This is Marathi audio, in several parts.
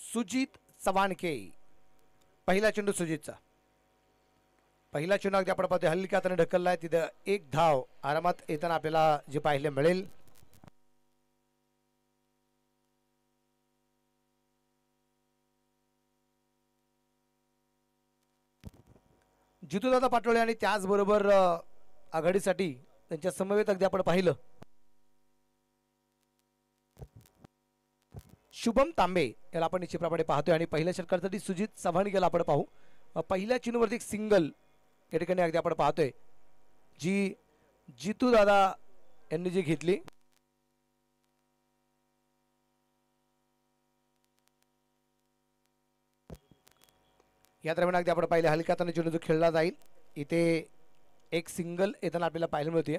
सुजित चव्हाणके. पहिला चेंडू सुजितचा. पहिला चेंडू अगदी आपण पाहतो हलक्या हाताने ढकललाय. तिथं एक धाव आरामात येताना आपल्याला जे पाहायला मिळेल. जितूदादा पाटोळे आणि त्याचबरोबर आघाडीसाठी त्यांच्या समवेत अगदी आपण पाहिलं शुभम तांबे याला आपण निश्चितप्रमाणे पाहतोय. आणि पहिल्या षटकारासाठी सुजित चव्हाणकेला आपण पाहू. पहिल्या चेंडूवरती एक सिंगल या ठिकाणी अगदी आपण पाहतोय जी जितूदादा यांनी जी घेतली. या दरम्यान अगदी आपण पाहिले हलक्या हाताने चेंडू जो खेळला जाईल. इथे एक सिंगल येताना आपल्याला पाहायला मिळते.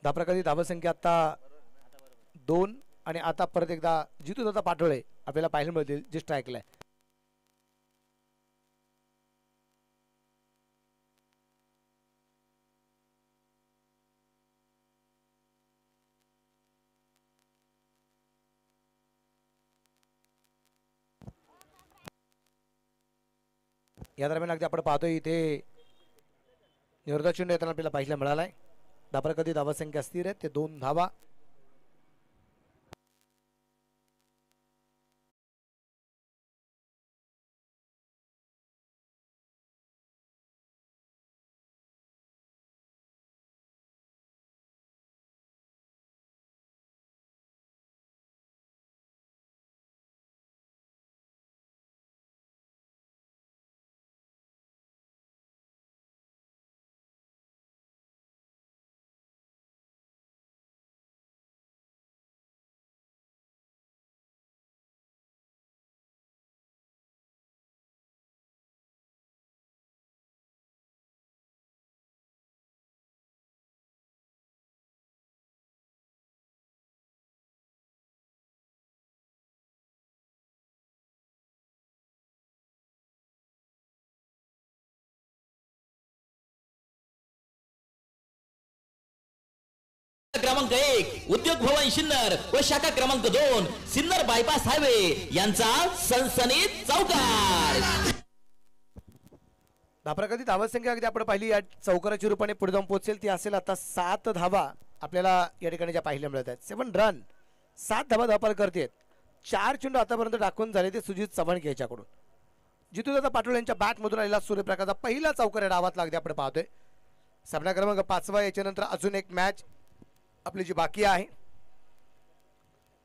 धाप्रकादी धावसंख्या आता 2 आणि आता परत एकदा जितूदादा पाटोळे आपल्याला पाहायला मिळतील जे स्ट्राईकला आहे. या दरम्यान अगदी आपण पाहतोय इथे निर्धार चेंडू येताना आपल्याला पाहायला मिळालाय. धाप्रकादी धावसंख्या स्थिर आहे ते 2 धावा. क्रमांक 1 उद्योग भवन सिन्नर व शाखा क्रमांक 2 सिन्नर बायपास हायवे यांचा सनसनीत चौकार. धाप्रकादी धावसंख्या अगदी आपण पाहिली या चौकाराच्या रूपाने पुढे जाऊन पोहोचेल ती असेल आता 7 धावा आपल्याला या ठिकाणी ज्या पाहायला मिळत आहेत. 7 रन 7 धावा धावपाल करतेत. 4 चेंडू आतापर्यंत टाकून झाले ते सुजित चव्हाणके याच्याकडून. जितूदादा पाटोळे यांच्या बॅटमधून आलेला सूर्यप्रकाशचा पहिला चौकार या डावात लागते आपण पाहतोय. सामना क्रमांक 5 याच्यानंतर अजून एक मॅच आपली जी बाकी आहे.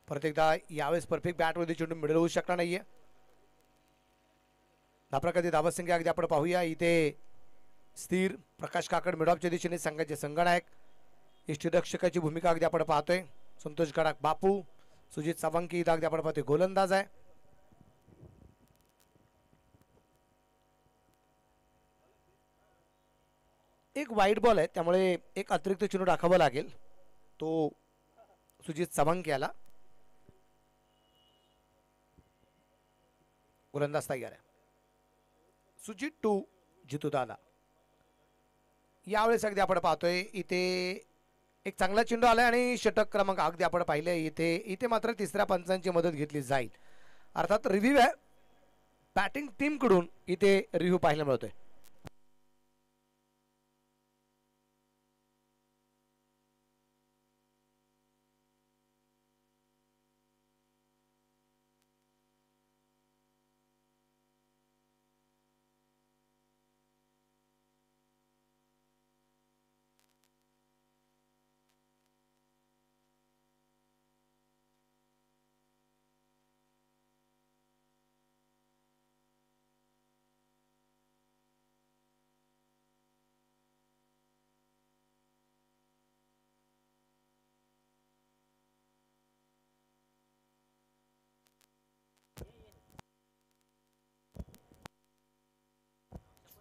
परत एकदा यावेळेस परफेक्ट बॅटमध्ये चेंडू मिळवू होऊ शकला नाहीये. धाप्रकादी धावसंख्या अगदी आपण पाहूया इथे स्थिर. प्रकाश काकड मिडॉपच्या दिशेने संघाचे संघनायक. इष्टरक्षकाची भूमिका अगदी आपण पाहतोय संतोष गडाख बापू. सुजित चव्हाणके इथं अगदी आपण पाहतोय गोलंदाज आहे. एक वाईट बॉल आहे त्यामुळे एक अतिरिक्त चेंडू टाकावा लागेल. तो सुजित चव्हाणके याला. गोलंदाज तयार आहे. सुजित 2 जितूदादा. यावेळेस अगदी आपण पाहतोय इथे एक चांगला चेंडू आलाय आणि षटक क्रमांक अगदी आपण पाहिले इथे मात्र तिसऱ्या पंचांची मदत घेतली जाईल. अर्थात रिव्ह्यू आहे बॅटिंग टीम कडून इथे रिव्ह्यू पाहायला मिळतोय.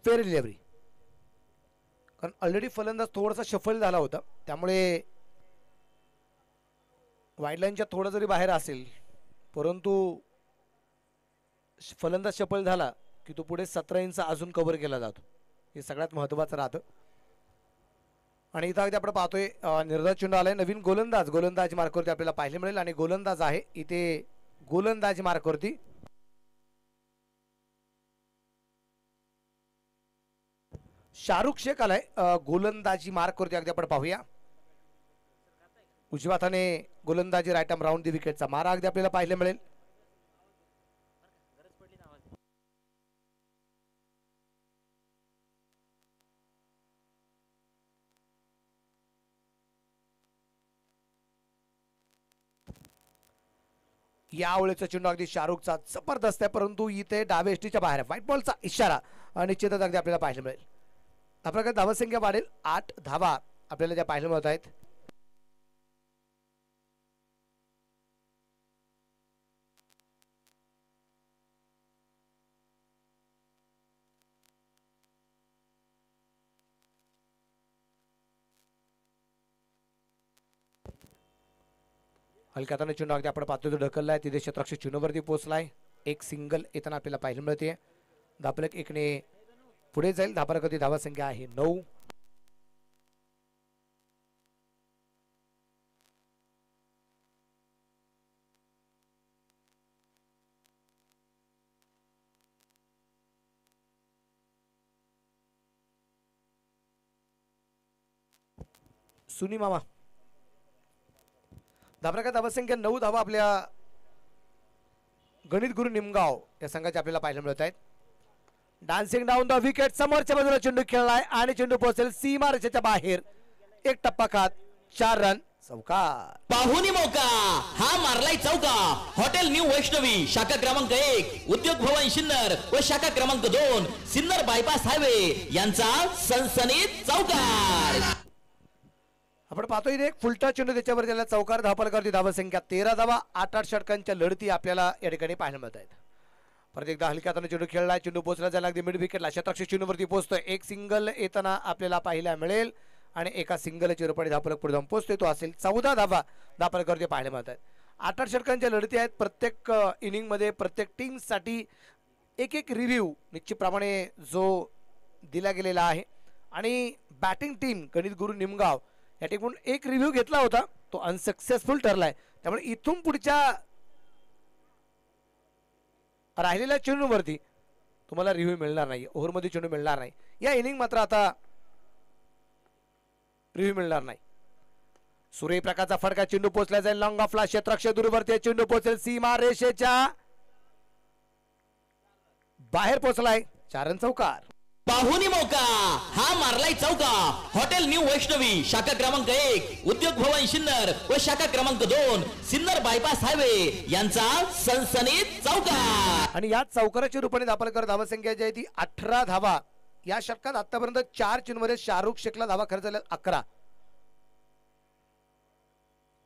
Fair delivery. कारण ऑलरेडी फलंदाज थोडासा शफल झाला होता त्यामुळे वाईडलाईनच्या थोडं जरी बाहेर असेल परंतु फलंदाज शफल झाला की तो पुढे 17 इंच अजून कव्हर केला जातो. हे सगळ्यात महत्त्वाचं राहतं. आणि इथं अगदी आपण पाहतोय निर्धार चेंडू आलाय. नवीन गोलंदाज मार्कवरती आपल्याला पाहायला मिळेल आणि गोलंदाज आहे इथे गोलंदाज मार्कवरती शाहरुख शेख आलाय गोलंदाजी मार्क वरती अगदी आपण पाहूया. उजव्या हाताने गोलंदाजी राईट आर्म राऊंड दी विकेटचा मारा अगदी आपल्याला पाहायला मिळेल. या ओळीचा चेंडू अगदी शाहरुखचा जबरदस्त आहे, परंतु इथे डावे एसटीच्या बाहेर व्हाईट बॉलचा इशारा निश्चितच अगदी आपल्याला पाहायला मिळेल. आपल्याकडे धावसंख्या वाढेल 8 धावा आपल्याला ज्या पाहायला मिळत आहेत. हलक्या हाताने चेंडू अगदी आपण पाहतो तो ढकललाय, तिथे क्षेत्ररक्षक चेंडूवरती पोहोचलाय. एक सिंगल येताना आपल्याला पाहायला मिळते. धापलक एकने पुढे जाईल. धापलकाची धावा संख्या आहे 9. सुनी मामा धापलका धावा संख्या 9 धावा आपल्या गणित गुरु निमगाव या संघाचे आपल्याला पाहायला मिळत आहेत. डान्सिंग डाऊन द विकेट समोरच्या बाजूला चेंडू खेळलाय आणि चेंडू पोहोचेल सीमा रेषेच्या बाहेर. एक टप्पा खात 4 रन. चौकार पाहुनी मौका हा मारलाय चौका. हॉटेल न्यू वैष्णवी शाखा क्रमांक 1 उद्योग भवन सिन्नर व शाखा क्रमांक 2 सिन्नर बायपास हायवे यांचा सनसनीत चौकार. आपण पाहतो इथे एक फुलटा चेंडू त्याच्यावर त्याला चौकार. धापलकरती धावा संख्या 13 धावा. 8-8 षटकांच्या लढती आपल्याला या ठिकाणी पाहायला मिळत आहेत. परत एकदा हलक्या हाताने चेंडू खेळलाय. चेंडू पोहोचला जायला अगदी मिड विकेटला क्षेत्ररक्षक चेंडूवरती पोहोचतोय. एक सिंगल येताना आपल्याला पाहायला मिळेल आणि एका सिंगल चिरपणी धापलक पुढे जाऊन पोहोचतोय. तो असेल 14 धावा धापलकरती पाहायला मिळत आहेत. 8-8 षटकांच्या लढती आहेत. प्रत्येक इनिंग मध्ये प्रत्येक टीम साठी एक रिव्ह्यू निश्चितप्रमाणे जो दिला गेलेला आहे आणि बॅटिंग टीम गणित गुरु निमगाव या टीमकडून एक रिव्ह्यू घेतला होता, तो अनसक्सेसफुल ठरलाय. त्यामुळे इथून पुढच्या राहिलेल्या चेंडूवरती तुम्हाला रिव्ह्यू मिळणार नाही. ओव्हरमध्ये चेंडू मिळणार नाही. या इनिंग मात्र आता रिव्ह्यू मिळणार नाही. सूर्यप्रकाशचा फडका चेंडू पोहोचला जाईल लॉंग ऑफला. क्षेत्ररक्षक दूरवरती चेंडू पोहोचेल सीमा रेषेच्या बाहेर पोहोचलाय. 4 रन. चौकार पाहुनी मौका हा मारलाय चौका. हॉटेल न्यू वैष्णवी शाखा क्रमांक 1 उद्योग भवन सिन्नर व शाखा क्रमांक 2 सिन्नर बायपास हायवे यांचा सनसनीत चौकार. आणि या चौकाराच्या रूपाने धापलकर धावा संख्या जी आहे ती 18 धावा. या षटकात आतापर्यंत 4 चेंडूमध्ये शाहरुख शेखला धावा खर्च झाल्या 11.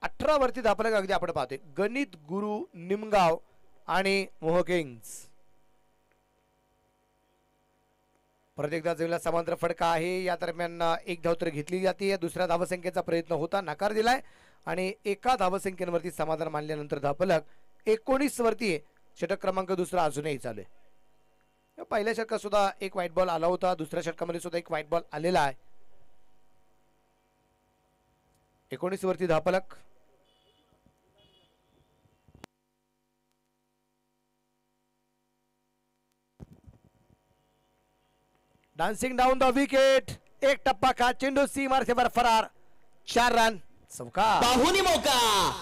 18 वरती धापलक अगदी आपण पाहतोय गणित गुरु निमगाव आणि मोह किंग्स. परत एकदा जमीला समांतर फडका आहे. या दरम्यान एक धाव तर घेतली जाते. दुसऱ्या धावसंख्येचा प्रयत्न होता, नकार दिलाय आणि एका धावसंख्येवरती समाधान मानल्यानंतर धापलक 19 वरती षटक क्रमांक दुसरा अजूनही चालू आहे. पहिल्या षटकात सुद्धा एक व्हाईट बॉल आला होता. दुसऱ्या षटकामध्ये सुद्धा एक व्हाईट बॉल आलेला आहे. 19 वरती धापलक. Dancing down the wicket. एक टप्पा खा चेंडू सीमा रेषेवर फरार. 4 रन. चौकार पाहुनी मौका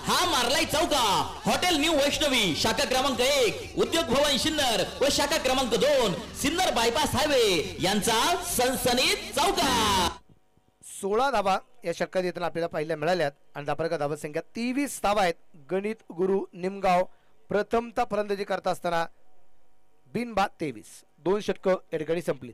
हा मारलाय चौका. हॉटेल न्यू वैष्णवी शाखा क्रमांक 1 उद्योग भवन सिन्नर व शाखा क्रमांक 2 सिन्नर बायपास हायवे यांचा सनसनीत चौकार. 16 धावा या षटकात येताना आपल्याला पाहायला मिळाल्यात आणि धापलका धावा संख्या 23 धावा आहेत. गणित गुरु निमगाव प्रथमता फलंदाजी करत असताना बिनबाद 23. 2 षटकं या ठिकाणी संपली.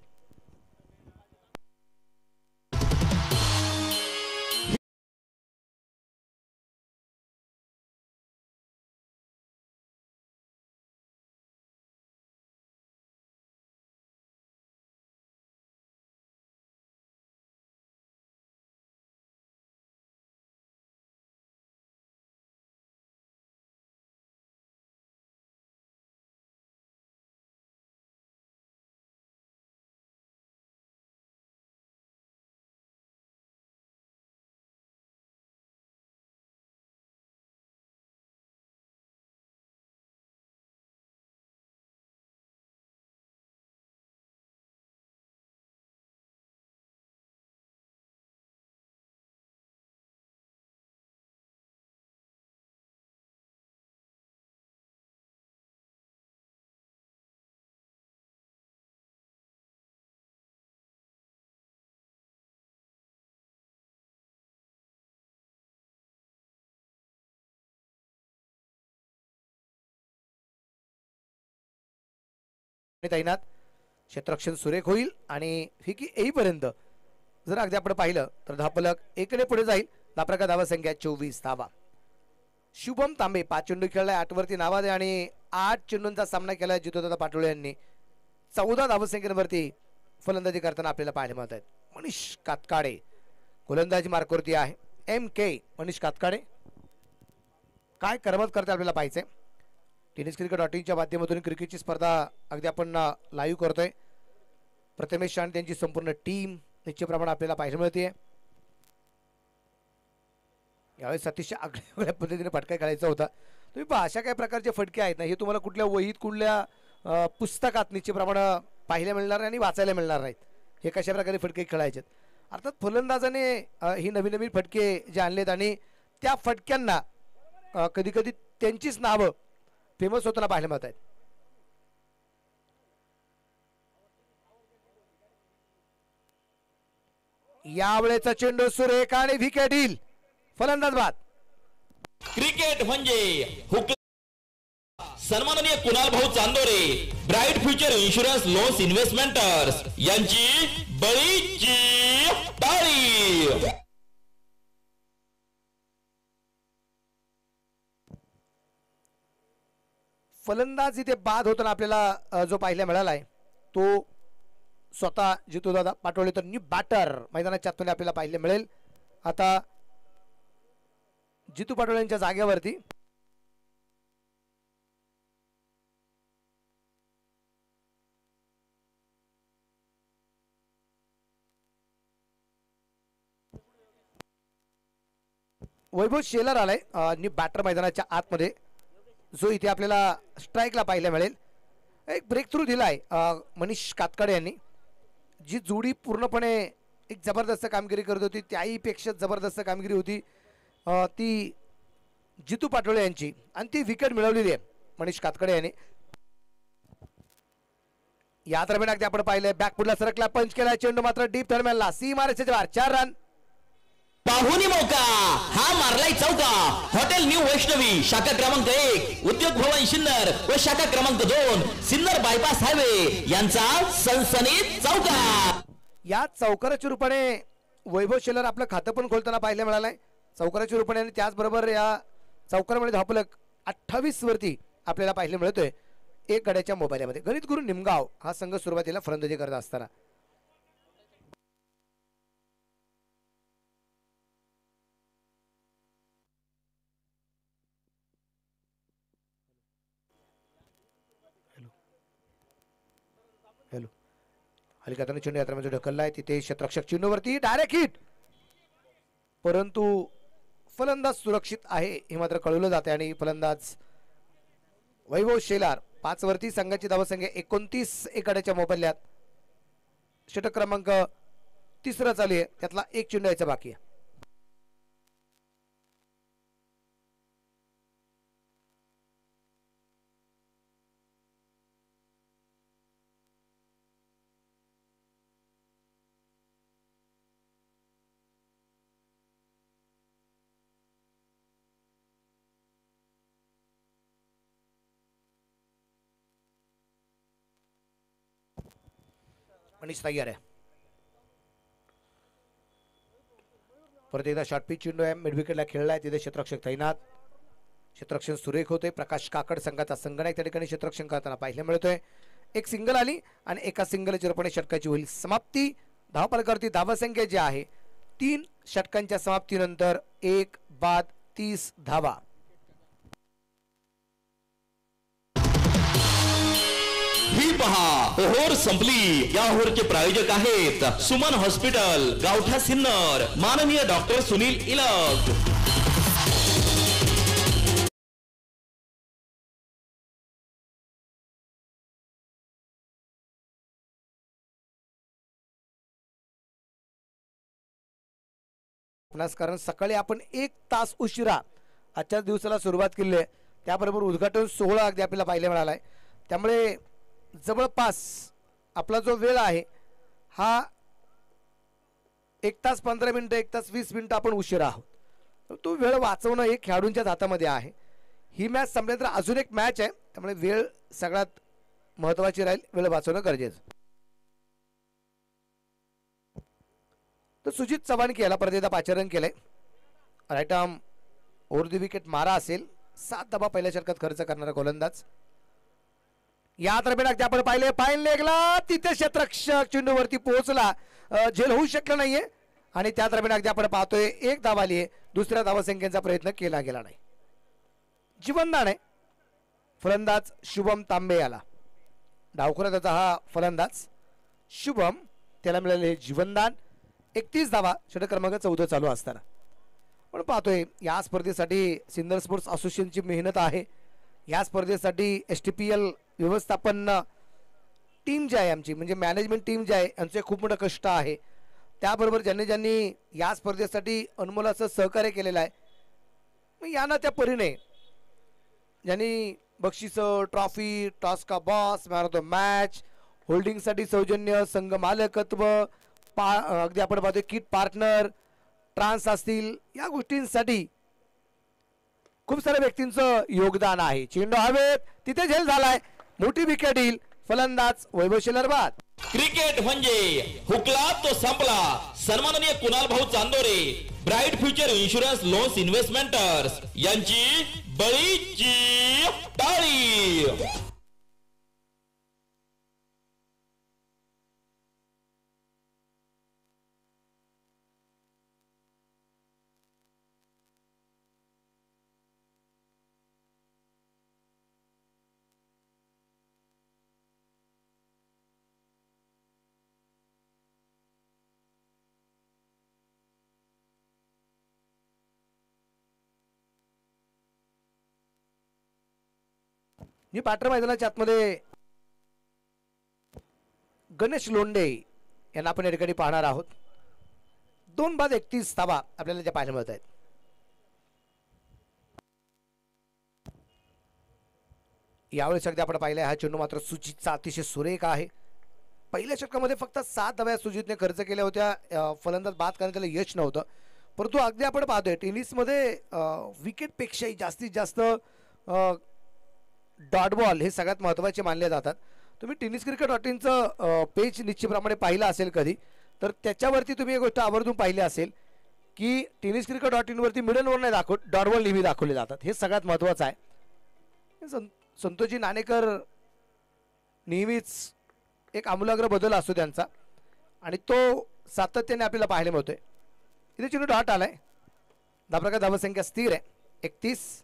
तैनात. क्षेत्ररक्षण सुरेख होईल आणि फिकी येईपर्यंत जर अगदी आपण पाहिलं तर धापलक एकने पुढे जाईल. धापलका धावा संख्या 24 धावा. शुभम तांबे 5 चेंडू खेळलाय, 8 वरती नावादे आणि 8 चेंडूंचा सामना केलाय जितूदादा पाटोळे यांनी. 14 धावसंख्येवरती फलंदाजी करताना आपल्याला पाहायला मिळत आहेत. मनीष कातकाडे गोलंदाजी मार्कवरती आहे. MK मनीष कातकाडे काय करमत करते आपल्याला पाहायचंय. टेनिस क्रिकेट.inच्या माध्यमातून क्रिकेटची स्पर्धा अगदी आपण लाईव्ह करतोय. प्रथमेश आणि त्यांची संपूर्ण टीम निश्चितप्रमाणे आपल्याला पाहायला मिळते. यावेळेस अतिशय आगळ्या पद्धतीने फटका खेळायचा होता. तुम्ही पहा अशा काही प्रकारचे फटके आहेत ना, हे तुम्हाला कुठल्या वहीत कुठल्या पुस्तकात निश्चितप्रमाणे पाहायला मिळणार नाही आणि वाचायला मिळणार नाहीत. हे कशा प्रकारे फटके खेळायचे. अर्थात फलंदाजाने ही नवीन नवीन फटके जे आणलेत आणि त्या फटक्यांना कधी कधी त्यांचीच नावं फेमस होताना पाहायला मिळत आहेत. यावेळेचा चेंडू सुरेख आणि विकेट येईल. फलंदाज बाद. क्रिकेट म्हणजे हुक. सन्माननीय Kunal Bhau Chandore, Bright Future insurance loans investments यांची बळीची टाळी. फलंदाज इथे बाद होताना आपल्याला जो पाहायला मिळालाय तो स्वतः जितूदादा पाटोळे. तर न्यू बॅटर मैदानाच्या आतमध्ये आपल्याला पाहायला मिळेल. आता जितू पाटोळे यांच्या जागेवरती वैभव शेलर आलाय न्यू बॅटर मैदानाच्या आतमध्ये, जो इथे आपल्याला स्ट्राईकला पाहायला मिळेल. एक ब्रेक थ्रू दिलाय मनीष कातकाडे यांनी. जी जोडी पूर्णपणे एक जबरदस्त कामगिरी करत होती, त्याहीपेक्षा जबरदस्त कामगिरी होती ती जितू पाटोळे यांची आणि ती विकेट मिळवलेली आहे मनीष कातकाडे यांनी. या दरम्यान अगदी आपण पाहिलंय बॅकफुटला सरकला, पंच केला, चेंडू मात्र डीप टर्मिनलला सी मारायचे 4 रन. पाहुणी मौका हा मारलाय चौका. हॉटेल न्यू वैष्णवी शाखा क्रमांक 1 उद्योग भवन सिन्नर व शाखा क्रमांक 2 सिन्नर बायपास हायवे यांचा सनसनीत चौका. या चौकाराच्या रूपाने वैभव शेलर आपलं खातं पण खोलताना पाहायला मिळालंय. चौकाराच्या रूपाने आणि त्याचबरोबर या चौकारामध्ये धावफलक 28 वरती आपल्याला पाहायला मिळतोय. एक गड्याच्या मोबाईलमध्ये गणित गुरु निमगाव हा संघ सुरुवातीला फलंदाजी करत असताना हलक्यातून चेंडू यात्रेमध्ये ढकललाय. तिथे क्षेत्ररक्षक चेंडूवरती डायरेक्ट हिट, परंतु फलंदाज सुरक्षित आहे हे मात्र कळवलं जाते आणि फलंदाज वैभव शेलार 5 वरती. संघाची धावसंख्या 29 एकाड्याच्या मोबदल्यात. षटक क्रमांक 3 चालू आहे, त्यातला एक चेंडू यायचा बाकी आहे. मनीष तयार आहे. परत एकदा शॉर्ट पिच चेंडू आहे, मिड विकेटला खेळलाय. तिथे क्षेत्ररक्षक तैनात. क्षेत्ररक्षण सुरेख होते. प्रकाश काकड संघाचा संगणक त्या ठिकाणी क्षेत्ररक्षण करताना पाहायला मिळतोय. एक सिंगल आली आणि एका सिंगलच्या रूपाने षटकाची होईल समाप्ती. धावफलकावरती धावसंख्या जी आहे 3 षटकांच्या समाप्तीनंतर 1 बाद 30 धावा. ही पहा ओहोर संपली. या ओहोरचे प्रायोजक आहेत सुमन हॉस्पिटल, गावठा सिन्नर, माननीय डॉक्टर सुनील इलग. कारण सकाळी आपण 1 तास उशिरा आजच्या दिवसाला सुरुवात केली आहे, त्याबरोबर उद्घाटन सोहळा अगदी आपल्याला पाहायला मिळालाय. त्यामुळे जवळपास आपला जो वेळ आहे हा 1 तास 15 मिनिटं 1 तास 20 मिनिटं आपण उशिरा आहोत. तो वेळ वाचवणं हे खेळाडूंच्याच हातामध्ये आहे. ही मॅच संपल्यानंतर अजून एक मॅच आहे, त्यामुळे वेळ सगळ्यात महत्वाची राहील, वेळ वाचवणं गरजेचं. तर सुजित चव्हाण याला परत एकदा पाचारण केलंय. Right arm over the wicket मारा असेल. 7 धावा पहिल्या षटकात खर्च करणारा गोलंदाज. या दरम्यान अगदी आपण पाहिले फाईन लेगला तिथे क्षेत्ररक्षक चेंडूवरती पोहोचला, झेल होऊ शकलं नाहीये आणि त्या दरम्यान अगदी आपण पाहतोय 1 धाव आली आहे. दुसऱ्या धावसंख्येचा प्रयत्न केला गेला नाही. जीवनदान आहे फलंदाज शुभम तांबे याला. डावखुरा त्याचा हा फलंदाज शुभम, त्याला मिळाले हे जीवनदान. 31 धावा, षटक क्रमांक 14 चालू असताना. पण पाहतोय या स्पर्धेसाठी सिन्नर स्पोर्ट्स असोसिएशनची मेहनत आहे. या स्पर्धेसाठी STPL व्यवस्थापन टीम जी आहे आमची, म्हणजे मॅनेजमेंट टीम जी आहे, यांचे खूप मोठं कष्ट आहे. त्याबरोबर ज्यांनी या स्पर्धेसाठी अनमोलाचं सहकार्य केलेलं आहे, मग यांना त्या परीने ज्यांनी बक्षिसं, ट्रॉफी, टॉस का boss, man of the match, होल्डिंगसाठी सौजन्य, संघ मालकत्व, अगदी आपण पाहतोय किट पार्टनर, ट्रान्स असतील, या गोष्टींसाठी खूप साऱ्या व्यक्तींचं योगदान आहे. चेंडू हवेत, तिथे झेल झालाय, मोठी विकेट येईल. फलंदाज वैभव शेलार बाद. क्रिकेट म्हणजे हुकला तो संपला. सन्माननीय Kunal Bhau Chandore, Bright Future insurance loans investments यांची बळीची टाळी. मी पाटर मैदानाच्या आतमध्ये गणेश लोंढे यांना आपण या ठिकाणी पाहणार आहोत. 2 बाद 31 धावा आपल्याला ज्या पाहायला मिळत आहेत. यावेळेस अगदी आपण पाहिलं हा चेंडू मात्र सुजितचा अतिशय सुरेख आहे. पहिल्या षटकामध्ये फक्त 7 धाव्या सुजितने खर्च केल्या होत्या. फलंदाज बाद करण्यात त्याला यश नव्हतं, परंतु अगदी आपण पाहतोय टेनिसमध्ये विकेटपेक्षाही जास्तीत जास्त डॉट बॉल हे सगळ्यात महत्त्वाचे मानले जातात. तुम्ही tenniscricket.inचं पेज निश्चितप्रमाणे पाहिलं असेल कधी, तर त्याच्यावरती तुम्ही एक गोष्ट आवर्जून पाहिली असेल की tenniscricket.in वरती मिडल ओव्हर नाही दाखवत, डॉट बॉल नेहमी दाखवले जातात. हे सगळ्यात महत्त्वाचं आहे. संतोषजी नाणेकर नेहमीच एक आमूलाग्र बदल असतो त्यांचा आणि तो सातत्याने आपल्याला पाहायला मिळतोय. इथे चेंडू डॉट आलाय. धावप्रकार धावसंख्या स्थिर आहे 31.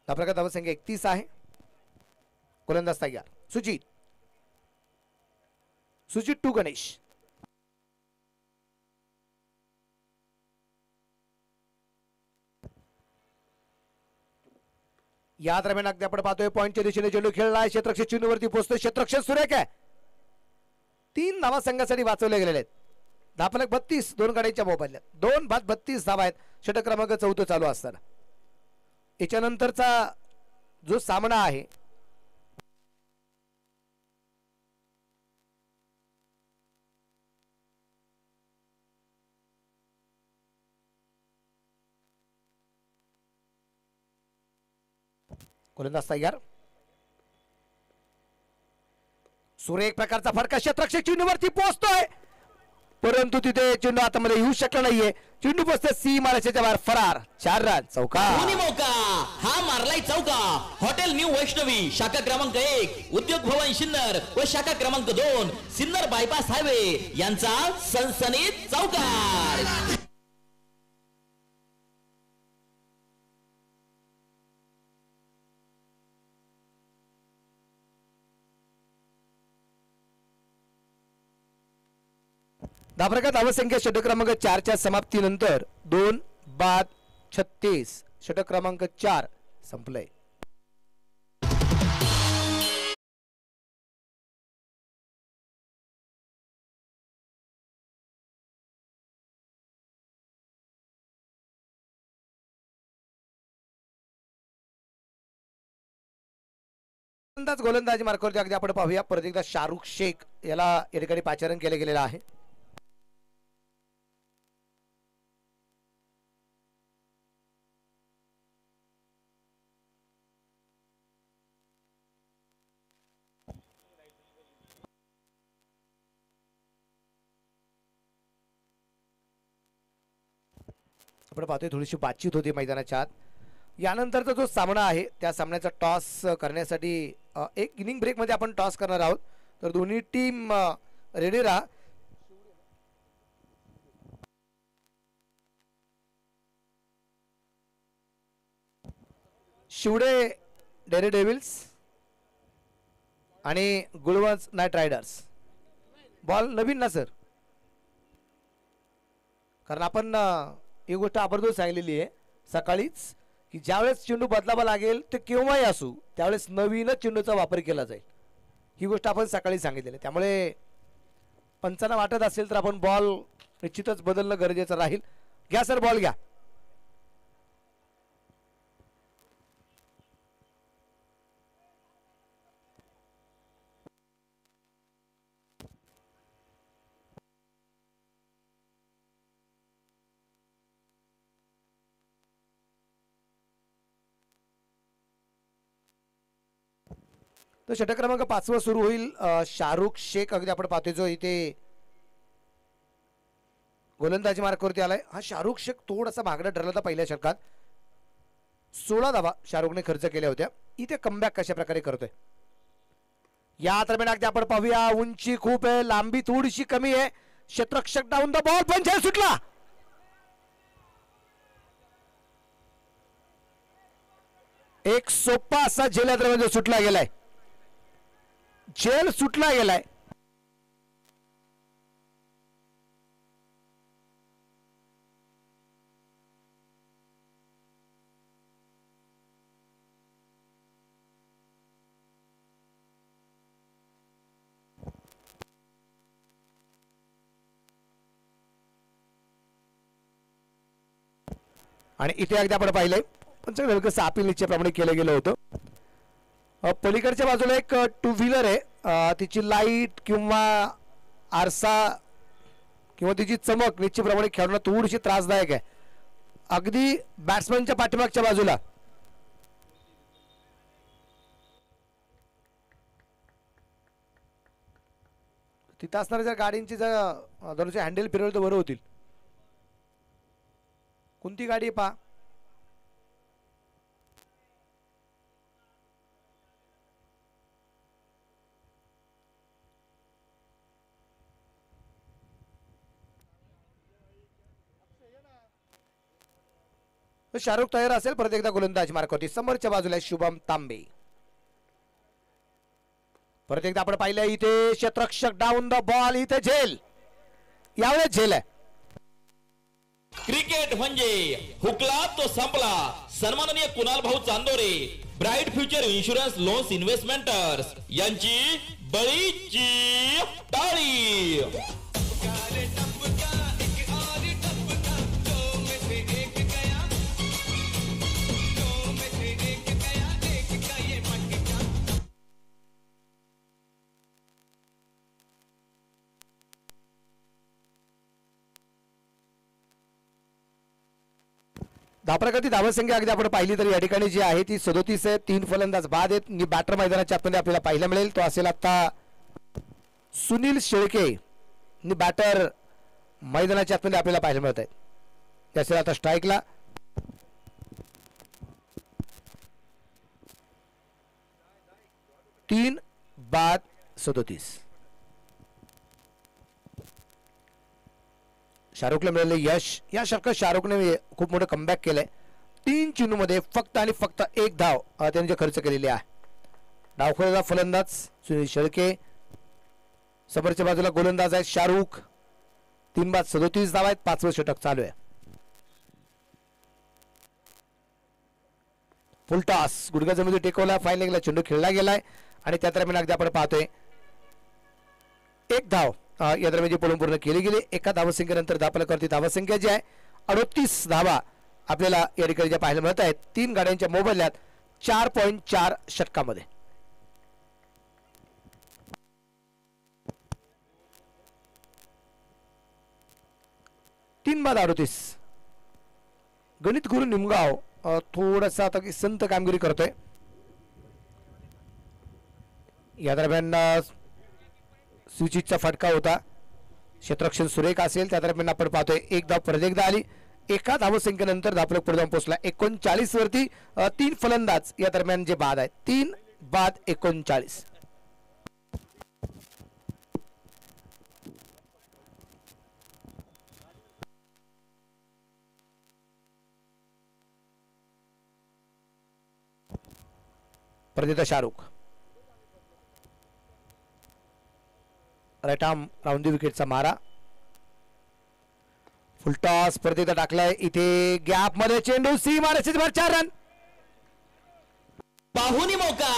धावप्रकार धावसंख्या 31 आहे. गोलंदाज तयार. सुजित टू गणेश. या दरम्यान अगदी आपण पाहतोय पॉइंटच्या दिशेने चेंडू खेळलाय. क्षेत्ररक्षक चेंडूवरती पोहोचतोय. क्षेत्ररक्षक सुरेख आहे. 3 धावा संघासाठी वाचवले गेलेले आहेत. धावफलक 32, 2 गाड्यांच्या मोबाईलला 2 बाद 32 धावा आहेत. षटक क्रमांक 14 चालू असताना याच्यानंतरचा जो सामना आहे गोलंदाज तयार. सुरेख प्रकारचा फटका क्षेत्ररक्षक चेंडूवरती पोहोचतोय, परंतु तिथे चेंडू आतमध्ये येऊ शकला नाहीये. चेंडू पोहोचते सी माराच्या बाहेर. फरार. 4 रन. चौका. मौका हा मारलाय चौका. हॉटेल न्यू वैष्णवी शाखा क्रमांक 1 उद्योग भवन सिन्नर व शाखा क्रमांक 2 सिन्नर बायपास हायवे यांचा सनसनीत चौकार. धावप्रकार धावसंख्या षटक क्रमांक 4च्या समाप्तीनंतर 2 बाद 36. षटक क्रमांक 4 संपलंय. गोलंदाजी मार्कावरती अगदी आपण पाहूया परत एकदा शाहरुख शेख याला या ठिकाणी पाचारण केले गेलेलं आहे. आपण पाहतोय थोडीशी बातचीत होती मैदानाच्या आत. यानंतरचा जो सामना आहे त्या सामन्याचा टॉस करण्यासाठी एक इनिंग ब्रेकमध्ये आपण टॉस करणार आहोत. तर दोन्ही टीम रेडी राहा. शिवडे डेअरी डेव्हिल्स आणि गुलवंच नाईट रायडर्स. बॉल नवीन ना सर, कारण आपण ही गोष्ट आवर्जून सांगितलेली आहे सकाळीच की ज्यावेळेस चेंडू बदलावा लागेल ते केव्हाही असू त्यावेळेस नवीनच चेंडूचा वापर केला जाईल. ही गोष्ट आपण सकाळी सांगितलेली. त्यामुळे पंचांना वाटत असेल तर आपण बॉल निश्चितच बदलणं गरजेचं राहील. घ्या सर, बॉल घ्या. तर षटक क्रमांक 5 सुरू होईल. शाहरुख शेख अगदी आपण पाहतोय जो इथे गोलंदाजी मार्कवरती आलाय. हा शाहरुख शेख थोडासा मागणं ठरला होता पहिल्या षटकात. 16 धावा शाहरुखने खर्च केल्या होत्या. इथे कमबॅक कशा प्रकारे करतोय या दरम्यान अगदी आपण पाहूया. उंची खूप आहे, लांबी थोडीशी कमी आहे. क्षेत्ररक्षक डाऊन द बॉल, पण झेल सुटला. एक सोपा असा झेल या दरम्यान सुटला गेलाय. झेल सुटला गेलाय. आणि इथे अगदी आपण पाहिलंय पण कसं अपील निश्चितप्रमाणे केलं गेलं होतं. पलीकडच्या बाजूला एक टू व्हीलर आहे. तिची लाईट किंवा आरसा किंवा तिची चमक निश्चितप्रमाणे खेळणं थोडीशी त्रासदायक आहे. अगदी बॅट्समनच्या पाठीमागच्या बाजूला तिथं असणाऱ्या ज्या गाडींची जर दररोजचे हँडल फिरवले तर बरं होतील. कोणती गाडी पहा. शाहरुख तयार असेल. परत एकदा गोलंदाज मार्कवरती समोरच्या बाजूला शुभम तांबे. परत एकदा आपण पाहिलं इथे क्षेत्ररक्षक डाऊन द बॉल. इथे झेल, यावेळेस झेल आहे. क्रिकेट म्हणजे हुकला तो संपला. सन्माननीय Kunal Bhau Chandore, Bright Future insurance loans investments यांची बळीची टाळी. धापराकरती धावसंख्या अगदी आपण पाहिली तर या ठिकाणी जी आहे ती 37 आहे. 3 फलंदाज बाद आहेत. बॅटर मैदानाच्या आतमध्ये आपल्याला पाहायला मिळेल तो असेल आता सुनील शेळके. बॅटर मैदानाच्या आतमध्ये आपल्याला पाहायला मिळत आहे. ते असेल आता स्ट्राईकला. तीन बाद 37. शाहरुखला मिळाले यश. या षटकात शाहरुखने खूप मोठं कमबॅक केलंय. 3 चेंडूमध्ये फक्त आणि फक्त 1 धाव त्यांनी खर्च केलेली आहे. डावखोराचा फलंदाज सुनील शेळके. समोरच्या बाजूला गोलंदाज आहे शाहरुख. 3 बाद 37 धाव आहेत. 5वं षटक चालू आहे. फुल टॉस गुडघा जमिनीवर टेकवला. फाईन लेगला चेंडू खेळला गेलाय आणि त्या दरम्यान अगदी आपण पाहतोय 1 धाव या दरम्यान जी पळून पूर्ण केली गेली. एका धावसंख्येनंतर धापलकरती धावसंख्या जी आहे 38 धावा आपल्याला या ठिकाणी ज्या पाहायला मिळत आहेत. 3 गाड्यांच्या मोबदल्यात 4.4 षटकामध्ये. तीन बाद 38. गणित गुरु निमगाव थोडासा आता संत कामगिरी करतोय. या दरम्यान स्विचिचा फटका होता. क्षेत्ररक्षण सुरेख असेल. त्या दरम्यान आपण पाहतोय 1 धाव परत एकदा आली. एका धावसंख्येनंतर धापलक पुढे जाऊन पोहोचला 39 वरती. 3 फलंदाज या दरम्यान जे बाद आहेत 3 बाद 39. प्रदिता शाहरुख राईट आर्म राऊंड विकेटचा मारा. फुलटॉस प्रदिता टाकलाय इथे गॅप मध्ये चेंडू सी मारायचे 4 रन. पाहुणी मौका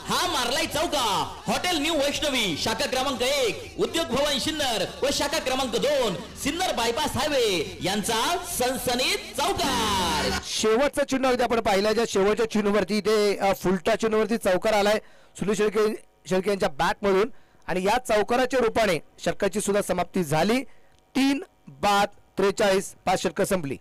हा मारलाय चौका. हॉटेल न्यू वैष्णवी शाखा क्रमांक 1 उद्योग भवन शिन्नर व शाखा क्रमांक 2 सिन्नर बायपास हायवे यांचा सनसनीत चौकार. शेवटचा चिन्ह अगदी आपण पाहिलं ज्या शेवटच्या चिन्हवरती इथे फुलटा चिन्हवरती चौकार आलाय सुनील शेळके यांच्या बॅट मधून आणि या चौकाराच्या रूपाने षटकाची सुद्धा समाप्ती झाली. 3 बाद 43. 5 षटकं संपली.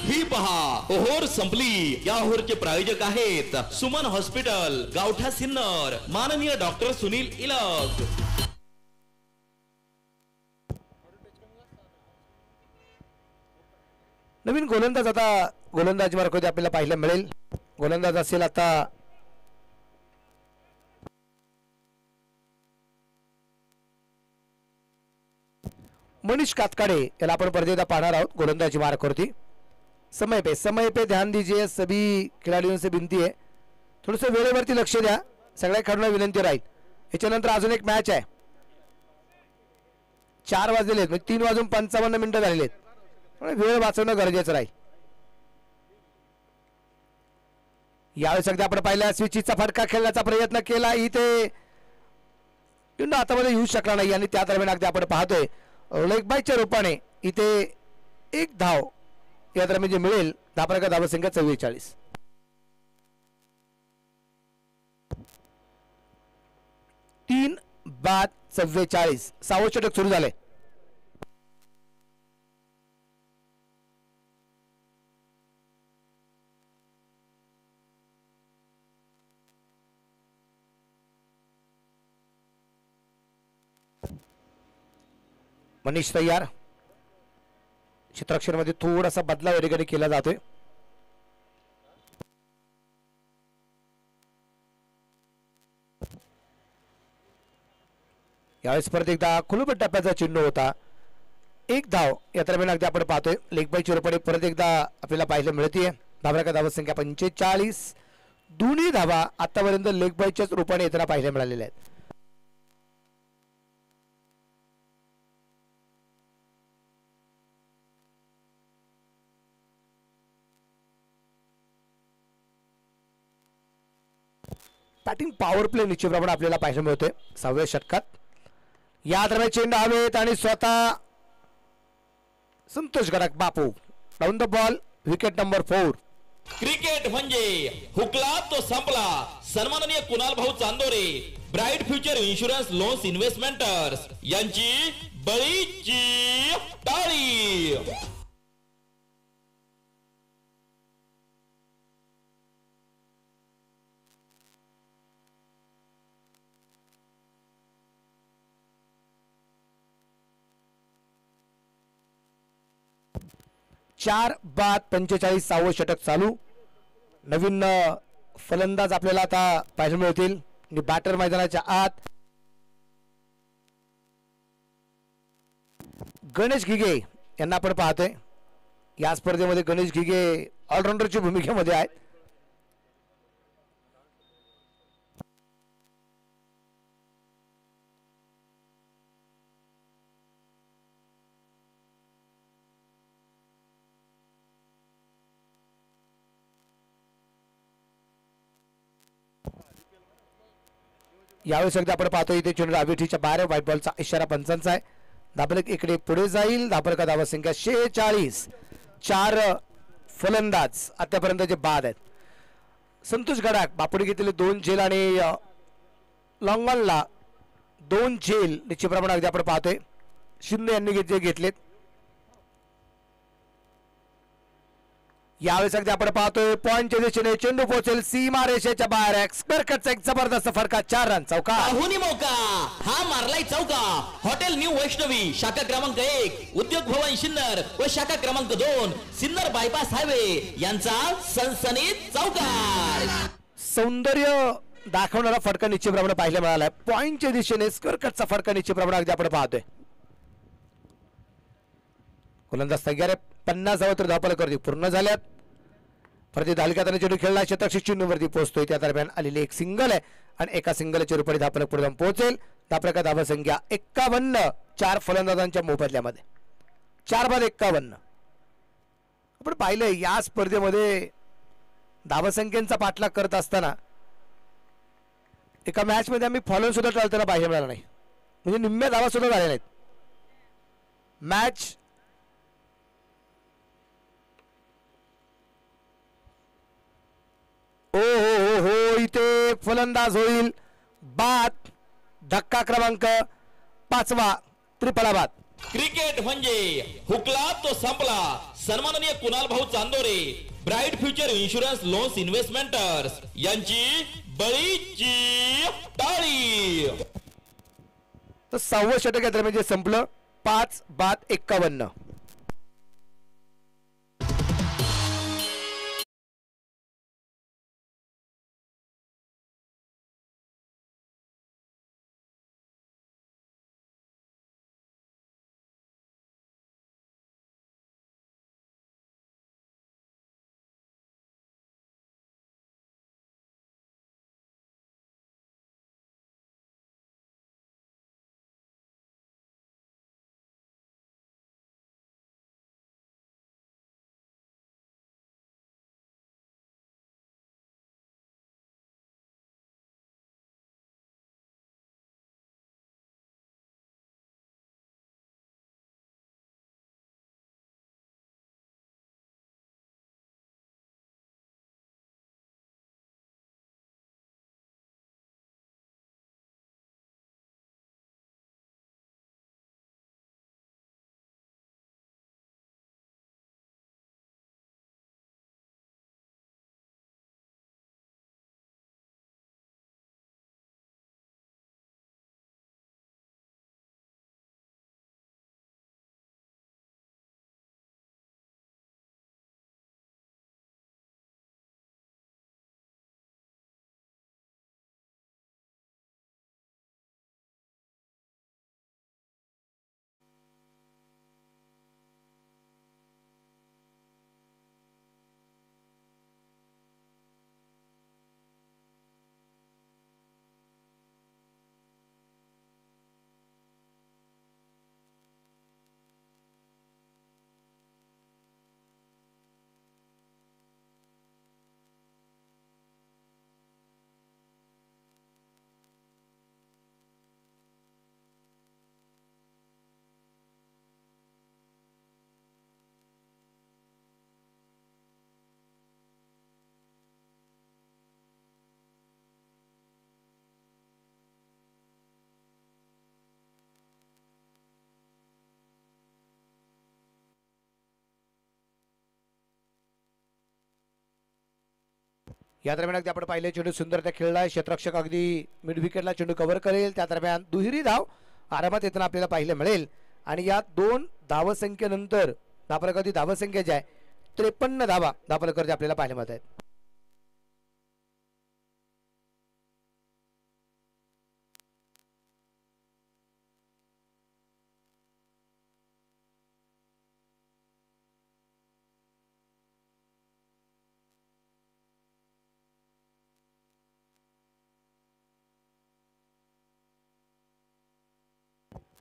ही पहा ओहोर संपली. या ओहोरचे प्रायोजक आहेत सुमन हॉस्पिटल गावठा सिन्नर माननीय डॉक्टर सुनील इलग. नवीन गोलंदाज आता गोलंदाजी मार्फत आपल्याला पाहायला मिळेल. गोलंदाज असेल आता मनीष कातकाडे. याला आपण परदेदा पाहणार आहोत गोलंदाजी मार्कवरती. समय पे ध्यान दीजिए. सभी खिलाड़ियों से विनती है थोडस वेळेवरती लक्ष द्या. सगळ्या खेळाडूंना विनंती राहील. याच्यानंतर अजून एक मॅच आहे. 4 वाजलेले आहेत म्हणजे 3 वाजून 55 मिनिटं झालेले आहेत. वेळ वाचवणं गरजेचं राहील. यावेळेस अगदी आपण पाहिलं स्विचचा फटका खेळण्याचा प्रयत्न केला इथे हातामध्ये येऊ शकला नाही आणि त्या दरम्यान अगदी आपण पाहतोय लेग बायच्या रूपाने इथे 1 धाव या दरम्यान जे मिळेल. धापरका धावसंख्या 44. 3 बाद 44. 6वं षटक सुरू झाले. मनीष तयार. चित्राक्षर मध्ये थोडासा बदलाव या ठिकाणी केला जातोय. यावेळेस परत एकदा खुलबट टप्प्याचा चिन्ह होता. 1 धाव या दरम्यान अगदी आपण पाहतोय लेग बायच्या रूपाने परत एकदा आपल्याला पाहायला मिळतीये. धावराका धावसंख्या 45. दोन्ही धावा आतापर्यंत लेग बायच्याच रूपाने येताना पाहायला मिळालेल्या आहेत. बॅटिंग पॉवर प्ले निश्चितप्रमाणे आपल्याला पाहायला मिळतोय 6व्या षटकात. या दरम्यान चेंडू हवेत आणि स्वतः Santosh Gadakh Bapu down the ball. Wicket number 4. Cricket म्हणजे हुकला तो संपला. सन्माननीय Kunal Bhau Chandore Bright Future insurance loans investments यांची बळीची टाळी. चार बाद 45. 6वं षटक चालू. नवीन फलंदाज आपल्याला आता पाहायला मिळतील. बॅटर मैदानाच्या आत गणेश घिगे यांना आपण पाहतोय. या स्पर्धेमध्ये गणेश घिगे ऑलराऊंडरची भूमिकेमध्ये आहेत. यावेळेस एकदा आपण पाहतो इथे चेंडू अवेठीच्या बाहेर. व्हाईट बॉलचा इशारा पंचांचा आहे. धापलक इकडे पुढे जाईल. धापलका धावसंख्या 46. 4 फलंदाज आतापर्यंत जे बाद आहेत. संतोष गडाख बापुडी घेतलेले 2 झेल आणि लॉंगॉनला 2 झेल निश्चितप्रमाणे अगदी आपण पाहतोय शिंदे यांनी घेतलेत. यावेळेस अगदी आपण पाहतोय पॉईंटच्या दिशेने चेंडू पोहोचेल सीमा रेषेच्या बाहेर. एक्सपेक्टचा एक जबरदस्त फटका, 4 रन चौका. पाहुणी मौका हा मारलाय चौका. हॉटेल न्यू वैष्णवी शाखा क्रमांक 1 उद्योग भवन सिन्नर व शाखा क्रमांक 2 सिन्नर बायपास हायवे यांचा सनसनीत चौकार. सौंदर्य दाखवणारा फटका निश्चितप्रमाणे पाहायला मिळालाय. पॉईंटच्या दिशेने स्क्वेअर कटचा फटका निश्चितप्रमाणे अगदी आपण पाहतोय. गोलंदाज तयार आहे. 50 धावा तर धावफलक पूर्ण झाल्यात. प्रति धालक्यात चेंडू खेळला शतक चिन्हवरती पोहोचतोय. त्या दरम्यान आलेली एक सिंगल आहे आणि एका सिंगलच्या रूपाने धावफलक पुढे पोहोचेल. धावफलक धावा संख्या 51. 4 फलंदाजांच्या मोबदल्यामध्ये 4 बाद 51. आपण पाहिलंय या स्पर्धेमध्ये धावसंख्येचा पाठलाग करत असताना एका मॅच मध्ये आम्ही फॉलोन सुद्धा टाळताना पाहायला मिळाला नाही. म्हणजे निम्म्या धावा सुद्धा झाल्या नाहीत. मॅच ओ हो हो हो इथे फलंदाज होईल बाद. धक्का क्रमांक 5वा त्रिफळा बाद. क्रिकेट म्हणजे हुकला तो संपला. सन्माननीय Kunal Bhau Chandore Bright Future insurance loans investments यांची बळीची टाळी. तर 6वं षटक या दरम्यान जे संपलं 5 बाद 51. या दरम्यान अगदी आपण पाहिले चेंडू सुंदरता खेळलाय. क्षेत्ररक्षक अगदी मिड विकेटला चेंडू कव्हर करेल. त्या दरम्यान दुहेरी धाव आरामात येताना आपल्याला पाहायला मिळेल. आणि या 2 धावसंख्येनंतर धावफलकाची धावसंख्या जी आहे 53 धावा धावफलकावरती आपल्याला पाहायला मिळत आहेत.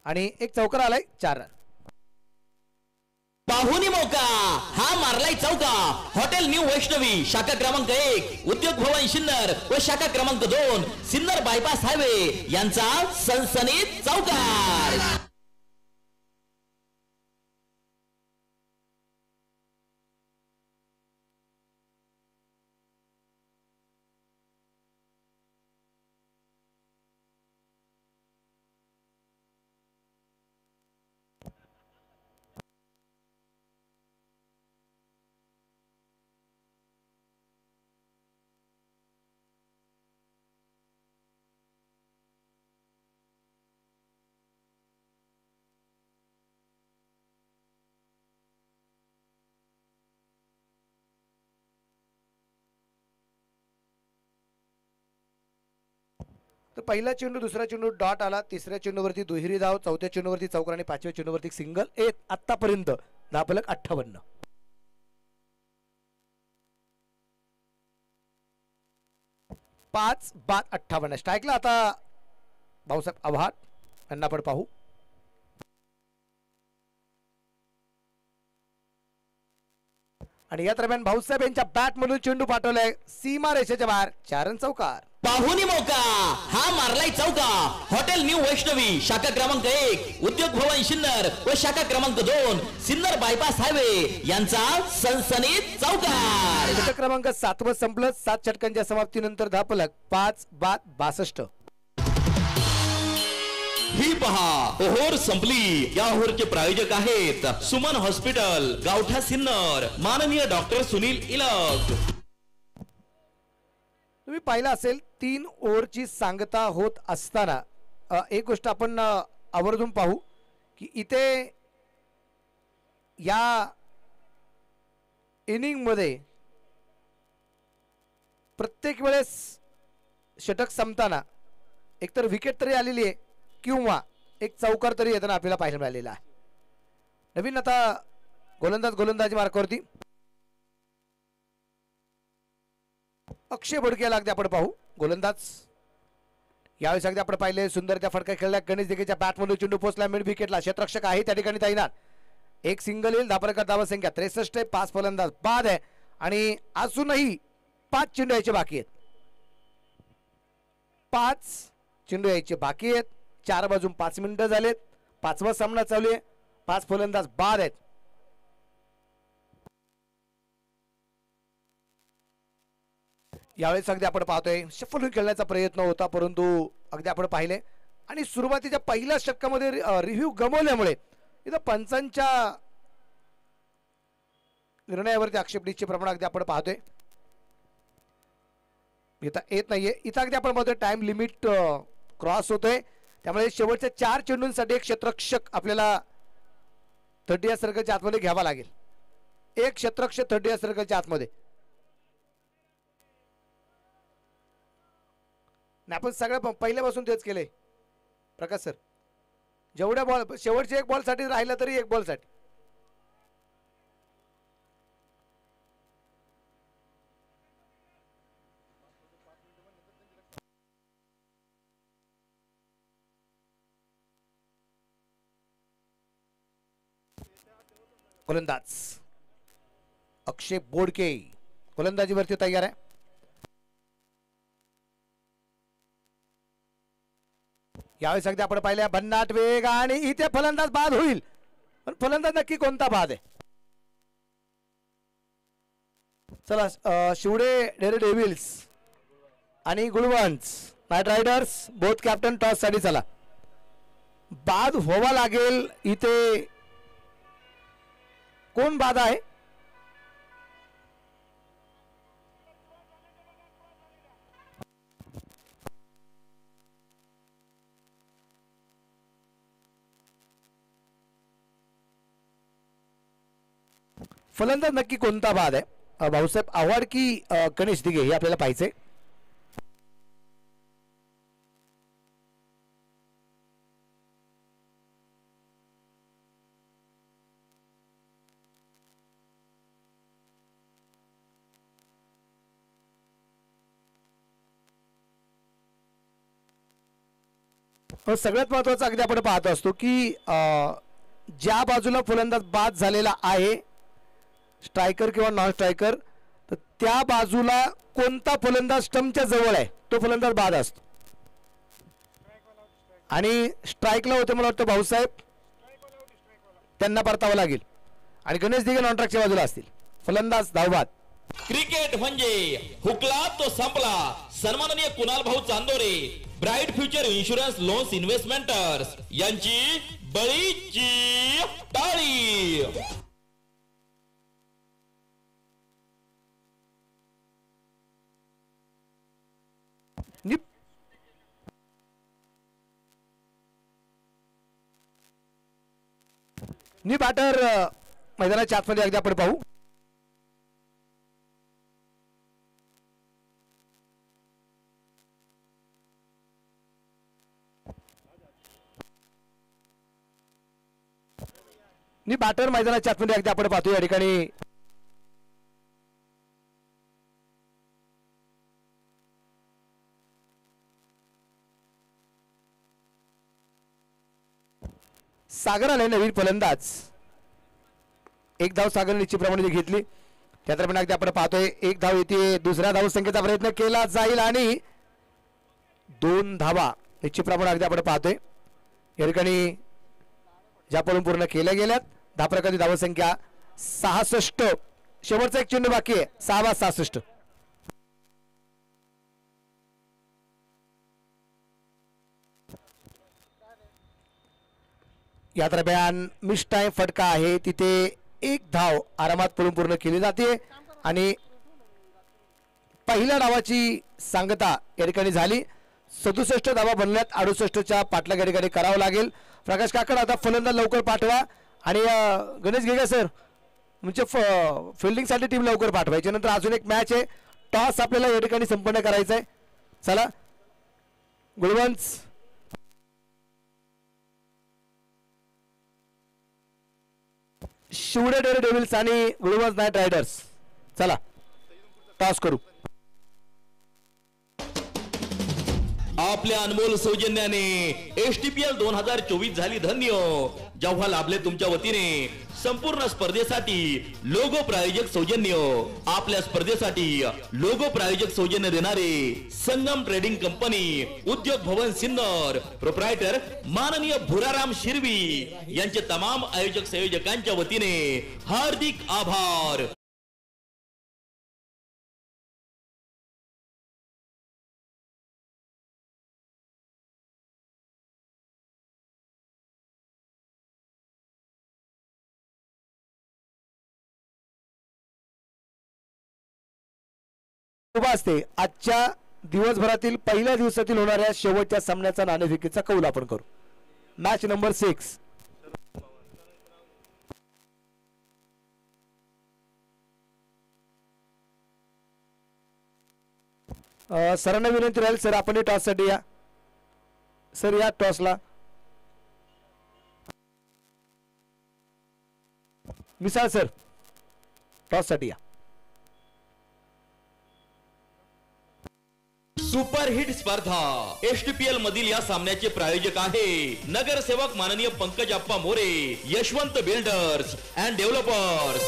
आणि एक चौकार आलाय 4 रन. पाहुणी मौका हा मारलाय चौका. हॉटेल न्यू वैष्णवी शाखा क्रमांक 1 उद्योग भवन सिन्नर व शाखा क्रमांक 2 सिन्नर बायपास हायवे यांचा सनसनीत चौकार. तर पहिला चेंडू दुसरा चेंडू डॉट आला, तिसऱ्या चेंडूवरती दुहेरी धाव, चौथ्या चेंडूवरती चौकार आणि पाचव्या चेंडूवरती सिंगल. आतापर्यंत धावफलक 58. 5-58. स्ट्राईकला आता भाऊसाहेब आव्हाड यांना आपण पाहू. आणि या दरम्यान भाऊसाहेब यांच्या बॅट मधून चेंडू पाठवलाय सीमा रेषेच्या बाहेर. 4 रन चौकार. पाहुणी मौका हा मारलाय चौका. हॉटेल न्यू वैष्णवी शाखा क्रमांक 1 उद्योग भवन सिन्नर व शाखा क्रमांक 2 सिन्नर बायपास हायवे यांचा सनसनीत चौकार. षटक क्रमांक 7 संपलं. 7 षटकांच्या समाप्तीनंतर धावफलक 5-62. ही पहा ओहोर संपली. या ओहोरचे प्रायोजक आहेत सुमन हॉस्पिटल गावठा सिन्नर, माननीय डॉक्टर सुनील इलग. तुम्ही पाहिलं असेल 3 ओव्हरची सांगता होत असताना एक गोष्ट आपण आवर्जून पाहू की इथे या इनिंग मध्ये प्रत्येक वेळेस षटक संपताना एकतर विकेट तरी आलेली आहे किंवा एक चौकार तरी येताना आपल्याला पाहायला मिळालेला आहे. नवीन आता गोलंदाजी मार्कावरती अक्षय बोडकेला अगदी आपण पाहू. गोलंदाज यावेळेस अगदी आपण पाहिले सुंदर त्या फटका खेळल्या. गणेश दिघेच्या बॅटमधून चेंडू पोहोचला मिड विकेटला. क्षेत्ररक्षक आहे त्या ठिकाणी तैनात. एक सिंगल येईल. धापरकर धावा संख्या 63 आहे. 5 फलंदाज बाद आहे आणि अजूनही 5 चेंडू यायचे बाकी आहेत. 5 चेंडू यायचे बाकी आहेत. 4 बाजून 5 मिनिटं झालेत. 5वा सामना चालू आहे. 5 फलंदाज बाद आहेत. यावेळेस अगदी आपण पाहतोय शफल खेळण्याचा प्रयत्न होता परंतु अगदी आपण पाहिले आणि सुरुवातीच्या पहिल्या षटकामध्ये रिव्ह्यू गमावल्यामुळे इथं पंचांच्या निर्णयावरती आक्षेपणीचे प्रमाण अगदी आपण पाहतोय. इथं येत नाहीये. इथं अगदी आपण पाहतोय टाइम लिमिट क्रॉस होतोय त्यामुळे शेवटच्या 4 चेंडूंसाठी एक क्षेत्ररक्षक आपल्याला 30 या सर्कलच्या आतमध्ये घ्यावा लागेल. एक क्षेत्ररक्षक 30 या सर्कलच्या आतमध्ये. नाही आपण सगळं पहिल्यापासून तेच केलंय प्रकाश सर. जेवढ्या बॉल शेवटच्या 1 बॉल साठी राहिला तरी 1 बॉल साठी. गोलंदाज अक्षय बोडके गोलंदाजीवरती तयार आहे. यावेळेस अगदी आपण पाहिल्या भन्नाट वेग आणि इथे फलंदाज बाद होईल. पण फलंदाज नक्की कोणता बाद आहे. चला शिवडे डेअर डेव्हिल्स आणि Gulwanch Knight Riders both captain toss साठी चला. बाद व्हावा लागेल. इथे कोण बाद आहे. फलंदाज नक्की कोणता बाद आहे. भाऊसाहेब आव्हाड की गणेश दिघे हे आपल्याला पाहिजे. सगळ्यात महत्वाचं अगदी आपण पाहत असतो की ज्या बाजूला फलंदाज बाद झालेला आहे स्ट्रायकर किंवा नॉन स्ट्रायकर तर त्या बाजूला कोणता फलंदाज स्टंपच्या जवळ आहे तो फलंदाज बाद असतो. आणि स्ट्राईकला होते मला वाटतं भाऊसाहेब त्यांना परतावं लागेल आणि गणेश दिघे नॉन ट्रॅकच्या बाजूला असतील. फलंदाज धावबाद. क्रिकेट म्हणजे हुकला तो संपला. सन्माननीय Kunal Bhau Chandore Bright Future insurance loans investments यांची बळीची टाळी. नी बॅटर मैदानाच्या आतमध्ये अगदी आपण पाहू. नि बॅटर मैदानाच्या आतमध्ये अगदी आपण पाहतो या ठिकाणी सागर आले नवीन फलंदाज. एक धाव सागर निश्चितप्रमाणे घेतली. त्या दरम्यान अगदी आपण पाहतोय एक धाव येते. दुसऱ्या धाव संख्येचा प्रयत्न केला जाईल आणि 2 धावा निश्चितप्रमाणे अगदी आपण पाहतोय या ठिकाणी ज्या पळून पूर्ण केल्या गेल्यात. 10 प्रकारची धावसंख्या 66. शेवटचा एक चेंडू बाकी आहे. 6/66. या दरम्यान मिस टाइम फटका आहे. तिथे एक धाव आरामात पळून पूर्ण केली जाते आणि पहिल्या डावाची सांगता या ठिकाणी झाली. 67 धावा बनल्यात. 68च्या पाठलाग या ठिकाणी करावं लागेल. प्रकाश काकड आता फलंदाज लवकर पाठवा आणि गणेश घेगा सर म्हणजे फिल्डिंगसाठी टीम लवकर पाठवायची. नंतर अजून एक मॅच आहे. टॉस आपल्याला या ठिकाणी संपन्न करायचा आहे. चला गुळवंच शिवडे डेअर डेव्हिल्स आणि गुळवंच नाईट रायडर्स. चला टॉस करू. आपल्या अनमोल सौजन्याने STPL 2024 झाली धन्य. जेव्हा लाभले तुमच्या वतीने संपूर्ण स्पर्धेसाठी लोगो प्रायोजक सौजन्य. आपल्या स्पर्धेसाठी लोगो प्रायोजक सौजन्य देणारे संगम ट्रेडिंग कंपनी, उद्योग भवन सिन्नर, प्रोप्रायटर माननीय भुराराम शिरवी यांचे तमाम आयोजक संयोजकांच्या वतीने हार्दिक आभार. असते आजच्या दिवसभरातील पहिल्या दिवसातील होणाऱ्या शेवटच्या सामन्याचा नाणेफेकीचा कौल आपण करू. Match number 6. सरांना विनंती राहील सर आपण टॉस साठी या. सर या टॉसला. मिसाळ सर टॉस साठी या. सुपरहिट स्पर्धा STPL मधील या सामन्याचे प्रायोजक आहे नगरसेवक माननीय Pankaj Appa More, Yashwant builders and developers.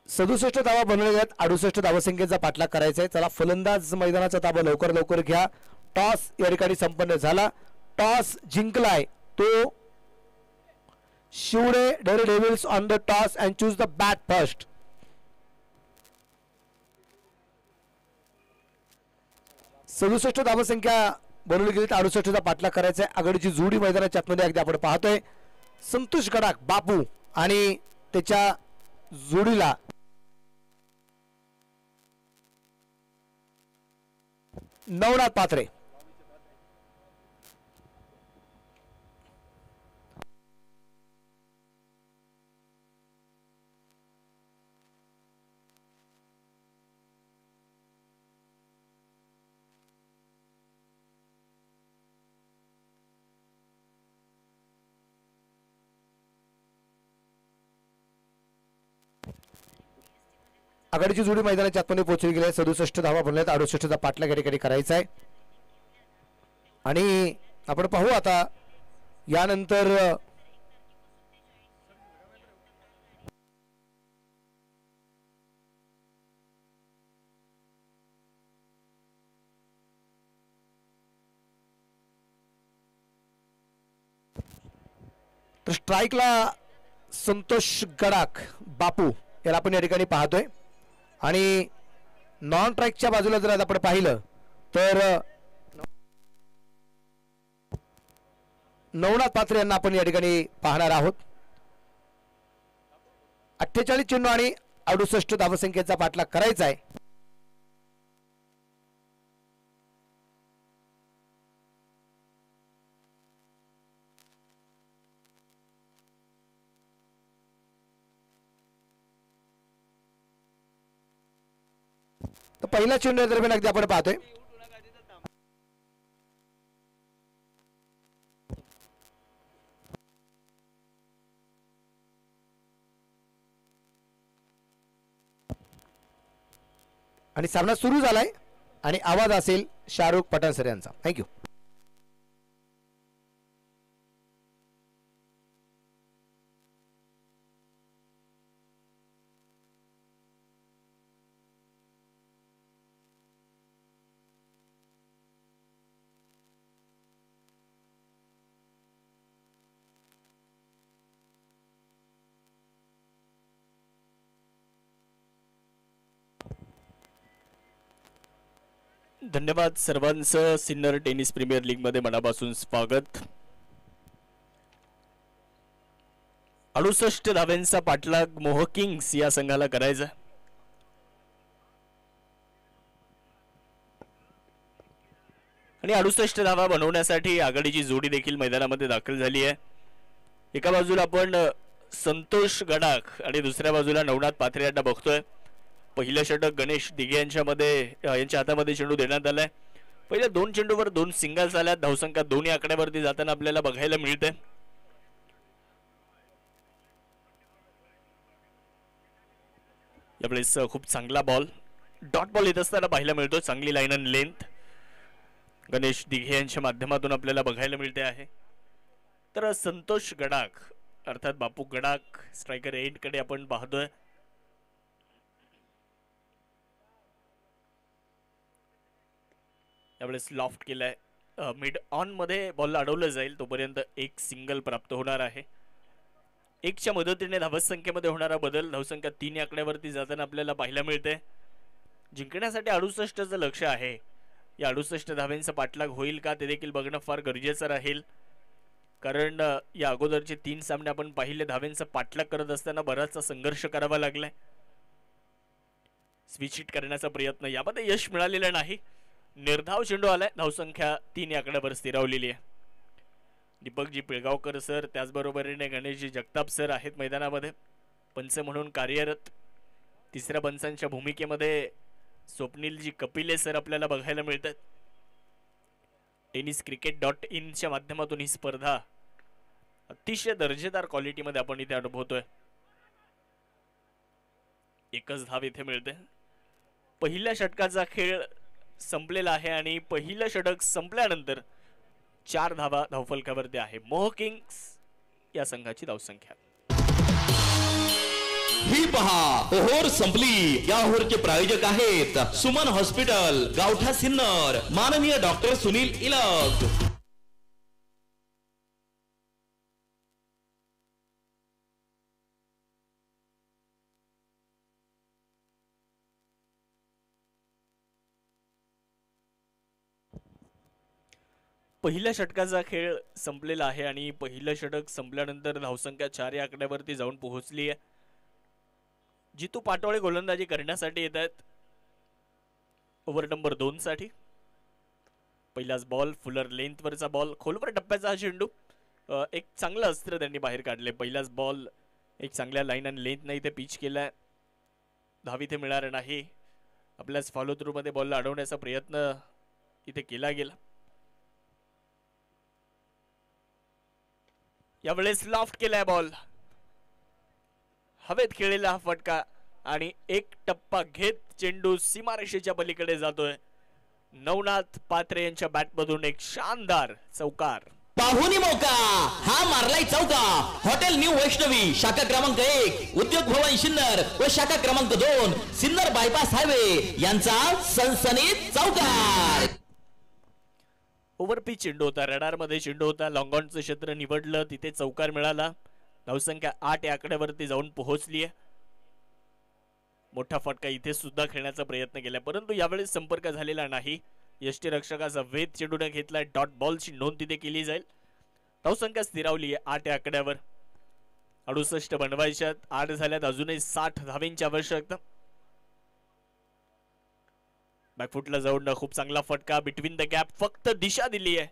सदुसष्ट धावा बनवल्या आहेत. 68 धावसंख्येचा पाठलाग करायचा आहे. चला फलंदाज मैदानाचा ताबा लवकर लवकर घ्या. टॉस या ठिकाणी संपन्न झाला. टॉस जिंकलाय तो Shivade Daredevils on the toss and choose the bat first. सदुसष्ट धावसंख्या बनवली गेली. 68चा पाठलाग करायचा आहे. आघाडीची जोडी मैदानाच्या आतमध्ये अगदी आपण पाहतोय. संतोष गडाख बापू आणि त्याच्या जोडीला नवनाथ पात्रे. आघाडीची जोडी मैदानाच्या आतमध्ये पोहोचली गेली. 67 धावा बनल्यात. 68चा पाठलाग या ठिकाणी करायचा आहे आणि आपण पाहू आता यानंतर तर स्ट्राईकला संतोष गडाख बापू याला आपण या ठिकाणी पाहतोय आणि नॉन स्ट्राईकच्या बाजूला जर आपण पाहिलं तर नवनाथ पात्रे यांना आपण या ठिकाणी पाहणार आहोत. 48 चेंडू आणि 68 धावसंख्येचा पाठलाग करायचा आहे. तर पहिला चेंडू दरम्यान अगदी आपण पाहतोय आणि सामना सुरू झालाय आणि आवाज असेल शाहरुख पठाण सर यांचा. थँक्यू. धन्यवाद सर्वांचं सिन्नर टेनिस प्रीमियर लीग मध्ये मनापासून स्वागत. 68 धाव्यांचा पाठलाग मोह किंग्स या संघाला करायचा. आणि 68 धावा बनवण्यासाठी आघाडीची जोडी देखील मैदानामध्ये दाखल झाली आहे. एका बाजूला आपण संतोष गडाख आणि दुसऱ्या बाजूला नवनाथ पाथरे यांना बघतोय. पहिलं षटक गणेश दिघे यांच्या हातामध्ये चेंडू देण्यात आलाय. पहिल्या 2 चेंडूवर 2 सिंगल्स आल्यात. धावसंख्या दोन्ही आकड्यावरती जाताना आपल्याला बघायला मिळते. यावेळेस खूप चांगला बॉल डॉट बॉल येत असताना पाहायला मिळतो. चांगली line and length Ganesh Dighe यांच्या माध्यमातून आपल्याला बघायला मिळते आहे. तर संतोष गडाख अर्थात बापू गडाख स्ट्रायकर एंड कडे आपण पाहतोय. यावेळेस लॉफ्ट केलाय. मिड ऑन मध्ये बॉल अडवलं जाईल तोपर्यंत एक सिंगल प्राप्त होणार आहे. 1च्या मदतीने धावसंख्येमध्ये होणारा बदल धावसंख्या 3 आकड्यावरती जाताना आपल्याला पाहायला मिळते. जिंकण्यासाठी 68चं लक्ष आहे. या 68 धाव्यांचा पाठलाग होईल का ते देखील बघणं फार गरजेचं राहील. कारण या अगोदरचे 3 सामने आपण पाहिले धाव्यांचा पाठलाग करत असताना बराचसा संघर्ष करावा लागलाय. स्विच हिट करण्याचा प्रयत्न यामध्ये यश मिळालेलं नाही. निर्धाव चेंडू आलाय. धावसंख्या 3 आकड्यावर स्थिरावलेली आहे. दीपकजी पिळगावकर सर त्याचबरोबरीने गणेशजी जगताप सर आहेत मैदानामध्ये पंच म्हणून कार्यरत. तिसऱ्या पंचांच्या भूमिकेमध्ये स्वप्नीलजी कपिले सर आपल्याला बघायला मिळतात. tenniscricket.in च्या माध्यमातून ही स्पर्धा अतिशय दर्जेदार क्वालिटीमध्ये आपण इथे अनुभवतोय. एकच धाव इथे मिळते. पहिल्या षटकाचा खेळ संपलेला आहे आणि पहिलं षटक संपल्यानंतर 4 धावा धावफलकावरती आहे. मोह किंग्स या संघाची धावसंख्या. ही पहा ओहोर संपली. या ओहोरचे प्रायोजक आहेत सुमन हॉस्पिटल गावठा सिन्नर माननीय डॉक्टर सुनील इलग. पहिल्या षटकाचा खेळ संपलेला आहे आणि पहिलं षटक संपल्यानंतर धावसंख्या 4 या आकड्यावरती जाऊन पोहोचली आहे. जितू पाटोळे गोलंदाजी करण्यासाठी येत आहेत ओव्हर नंबर 2 साठी. पहिलाच बॉल फुलर लेंथ वरचा बॉल खोलवर टप्प्याचा हा चेंडू. एक चांगलं अस्त्र त्यांनी बाहेर काढले. पहिलाच बॉल एक चांगल्या लाईन आणि लेंथ नाही ते पिच केलाय. धाव इथे मिळणार नाही. आपल्याच फॉलो थ्रू मध्ये बॉलला अडवण्याचा प्रयत्न इथे केला गेला. यावेळेस लॉफ्ट केलाय बॉल. हवेत खेळलेला हा फटका आणि एक टप्पा घेत चेंडू सीमारेषेच्या पलीकडे जातोय. नवनाथ पात्रे यांच्या बॅटमधून एक शानदार चौकार. पाहुणी मौका हा मारलाय चौका. हॉटेल न्यू वैष्णवी शाखा क्रमांक 1 उद्योग भवन सिन्नर व शाखा क्रमांक 2 सिन्नर बायपास हायवे यांचा सनसनीत चौकार. ओव्हरपीच चेंडू होता. रडार मध्ये चेंडू होता. लॉंग ऑनचं क्षेत्र निवडलं तिथे चौकार मिळाला. धावसंख्या 8 या आकड्यावरती जाऊन पोहोचली आहे. मोठा फटका इथे सुद्धा खेळण्याचा प्रयत्न केला परंतु यावेळेस संपर्क झालेला नाही. यष्टीरक्षकाचा वेध चेंडूने घेतलाय. डॉट बॉलची नोंद तिथे केली जाईल. धावसंख्या स्थिरावली आहे 8 या आकड्यावर. 68 बनवायच्यात. 8 झाल्यात. अजूनही 60 धावेंची आवश्यकता. बॅकफुटला जाऊन खूप चांगला फटका बिटवीन द गॅप. फक्त दिशा दिली आहे.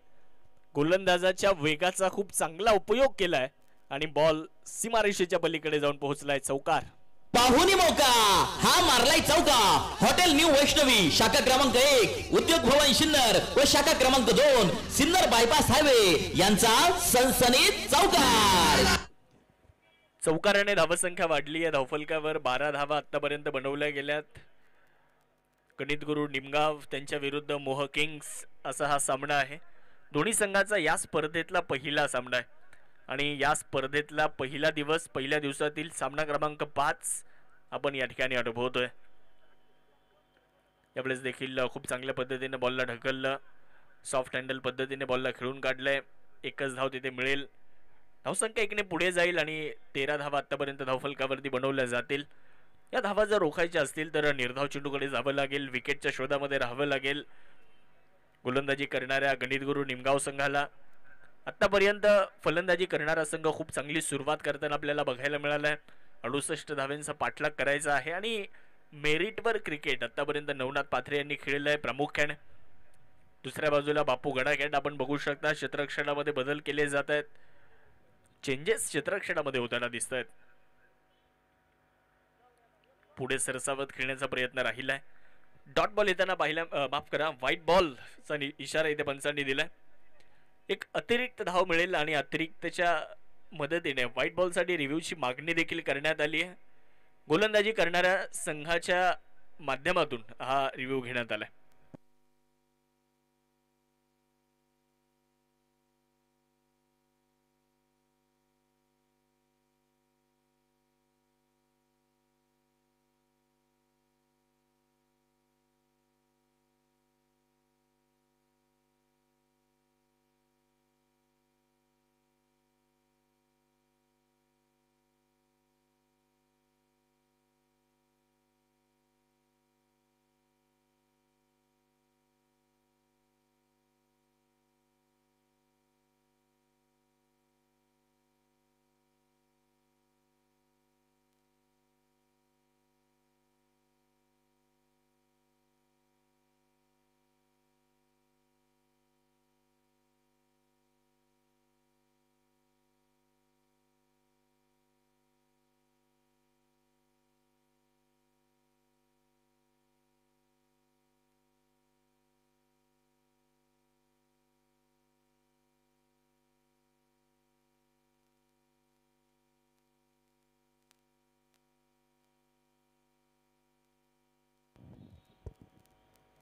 गोलंदाजाच्या वेगाचा खूप चांगला उपयोग केलाय आणि बॉल सीमारेषेच्या पलीकडे जाऊन पोहोचलाय. चौकार. पाहुणी मौका हा मारलाय चौका. हॉटेल न्यू वैष्णवी शाखा क्रमांक 1 उद्योग भवन सिन्नर व शाखा क्रमांक 2 सिन्नर बायपास हायवे यांचा सनसनीत चौकार. चौकाराने धावसंख्या वाढली आहे. धावफलकावर 12 धावा आतापर्यंत बनवल्या गेल्यात. गणित गुरु निमगाव त्यांच्या विरुद्ध मोह किंग्स असा हा सामना आहे. दोन्ही संघाचा या स्पर्धेतला पहिला सामना आहे आणि या स्पर्धेतला पहिला दिवस, पहिल्या दिवसातील सामना क्रमांक 5 आपण या ठिकाणी अनुभवतोय. यावेळेस देखील खूप चांगल्या पद्धतीने बॉलला ढकललं, सॉफ्ट हँडल पद्धतीने बॉलला खेळून काढलंय. एकच धाव तिथे मिळेल. धावसंख्या 1ने पुढे जाईल आणि 13 धावा आतापर्यंत धावफलकावरती बनवल्या जातील. या धावा जर रोखायच्या असतील तर निर्धाव चेंडूकडे जावं लागेल, विकेटच्या शोधामध्ये राहावं लागेल. गोलंदाजी करणाऱ्या गणित गुरु निमगाव संघाला आतापर्यंत फलंदाजी करणारा संघ खूप चांगली सुरुवात करताना आपल्याला बघायला मिळालाय. 68 धाव्यांचा पाठलाग करायचा आहे आणि मेरिटवर क्रिकेट आतापर्यंत नवनाथ पाथरे यांनी खेळलेलं आहे प्रामुख्याने. दुसऱ्या बाजूला बापू गडाखेड आपण बघू शकता. क्षेत्ररक्षणामध्ये बदल केले जात आहेत, चेंजेस क्षेत्ररक्षणामध्ये होताना दिसत आहेत. पुढे सरसावत खेळण्याचा प्रयत्न राहिलाय. डॉट बॉल येताना पाहिला, माफ करा, व्हाईट बॉलचा इशारा इथे पंचांनी दिलाय. एक अतिरिक्त धाव मिळेल आणि अतिरिक्तच्या मदतीने व्हाईट बॉलसाठी रिव्ह्यूची मागणी देखील करण्यात आली आहे. गोलंदाजी करणाऱ्या संघाच्या माध्यमातून हा रिव्ह्यू घेण्यात आलाय.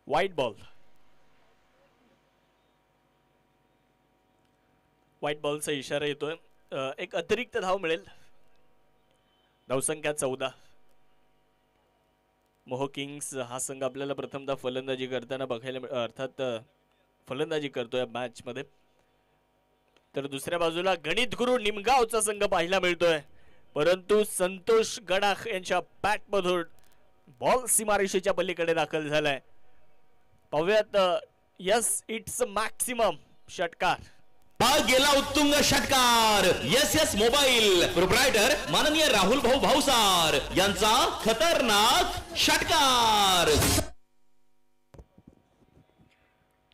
व्हाईट बॉल, व्हाईट बॉलचा इशारा येतोय. एक अतिरिक्त धाव मिळेल. धावसंख्या 14. मोह किंग्स हा संघ आपल्याला प्रथमतः फलंदाजी करताना बघायला, अर्थात फलंदाजी करतोय मॅच मध्ये. तर दुसऱ्या बाजूला गणित गुरु निमगावचा संघ पाहायला मिळतोय, परंतु संतोष गडाख यांच्या बॅट मधून बॉल सीमारेषेच्या पलीकडे दाखल झालाय. पाहूयात. यस, इट्स मॅक्सिमम षटकार. हा गेला उत्तुंग षटकार. एस मोबाईल प्रोप्रायटर माननीय राहुल भाऊ भाऊसार यांचा खतरनाक षटकार.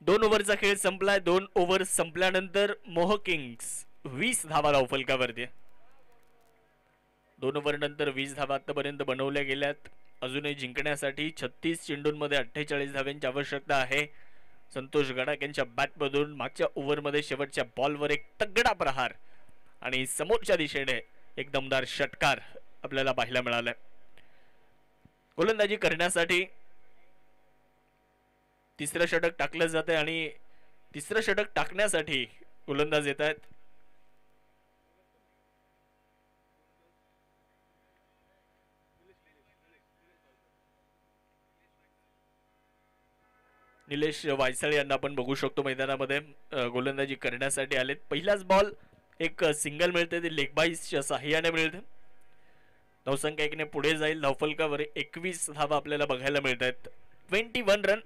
2 ओव्हरचा खेळ संपलाय. 2 ओव्हर संपल्यानंतर मोह किंग्स 20 धावा धावफलकावरती. 2 ओव्हर नंतर 20 धावा आतापर्यंत बनवल्या गेल्यात. अजूनही जिंकण्यासाठी 36 चेंडूंमध्ये 48 धाव्यांची आवश्यकता आहे. संतोष गडाख यांच्या बॅटमधून मागच्या ओव्हरमध्ये शेवटच्या बॉलवर एक तगडा प्रहार आणि समोरच्या दिशेने एक दमदार षटकार आपल्याला पाहायला मिळालाय. गोलंदाजी करण्यासाठी तिसरं षटक टाकलं जातंय आणि तिसरं षटक टाकण्यासाठी गोलंदाज येत आहेत. निलेश वायसाळे यांना आपण बघू शकतो मैदानामध्ये गोलंदाजी करण्यासाठी आलेत. पहिलाच बॉल एक सिंगल मिळते, ते लेग बाईसच्या सहाय्याने मिळते. धावसंख्या 1ने पुढे जाईल. धावफलकावर 21 धावा आपल्याला बघायला मिळत आहेत. 21 run,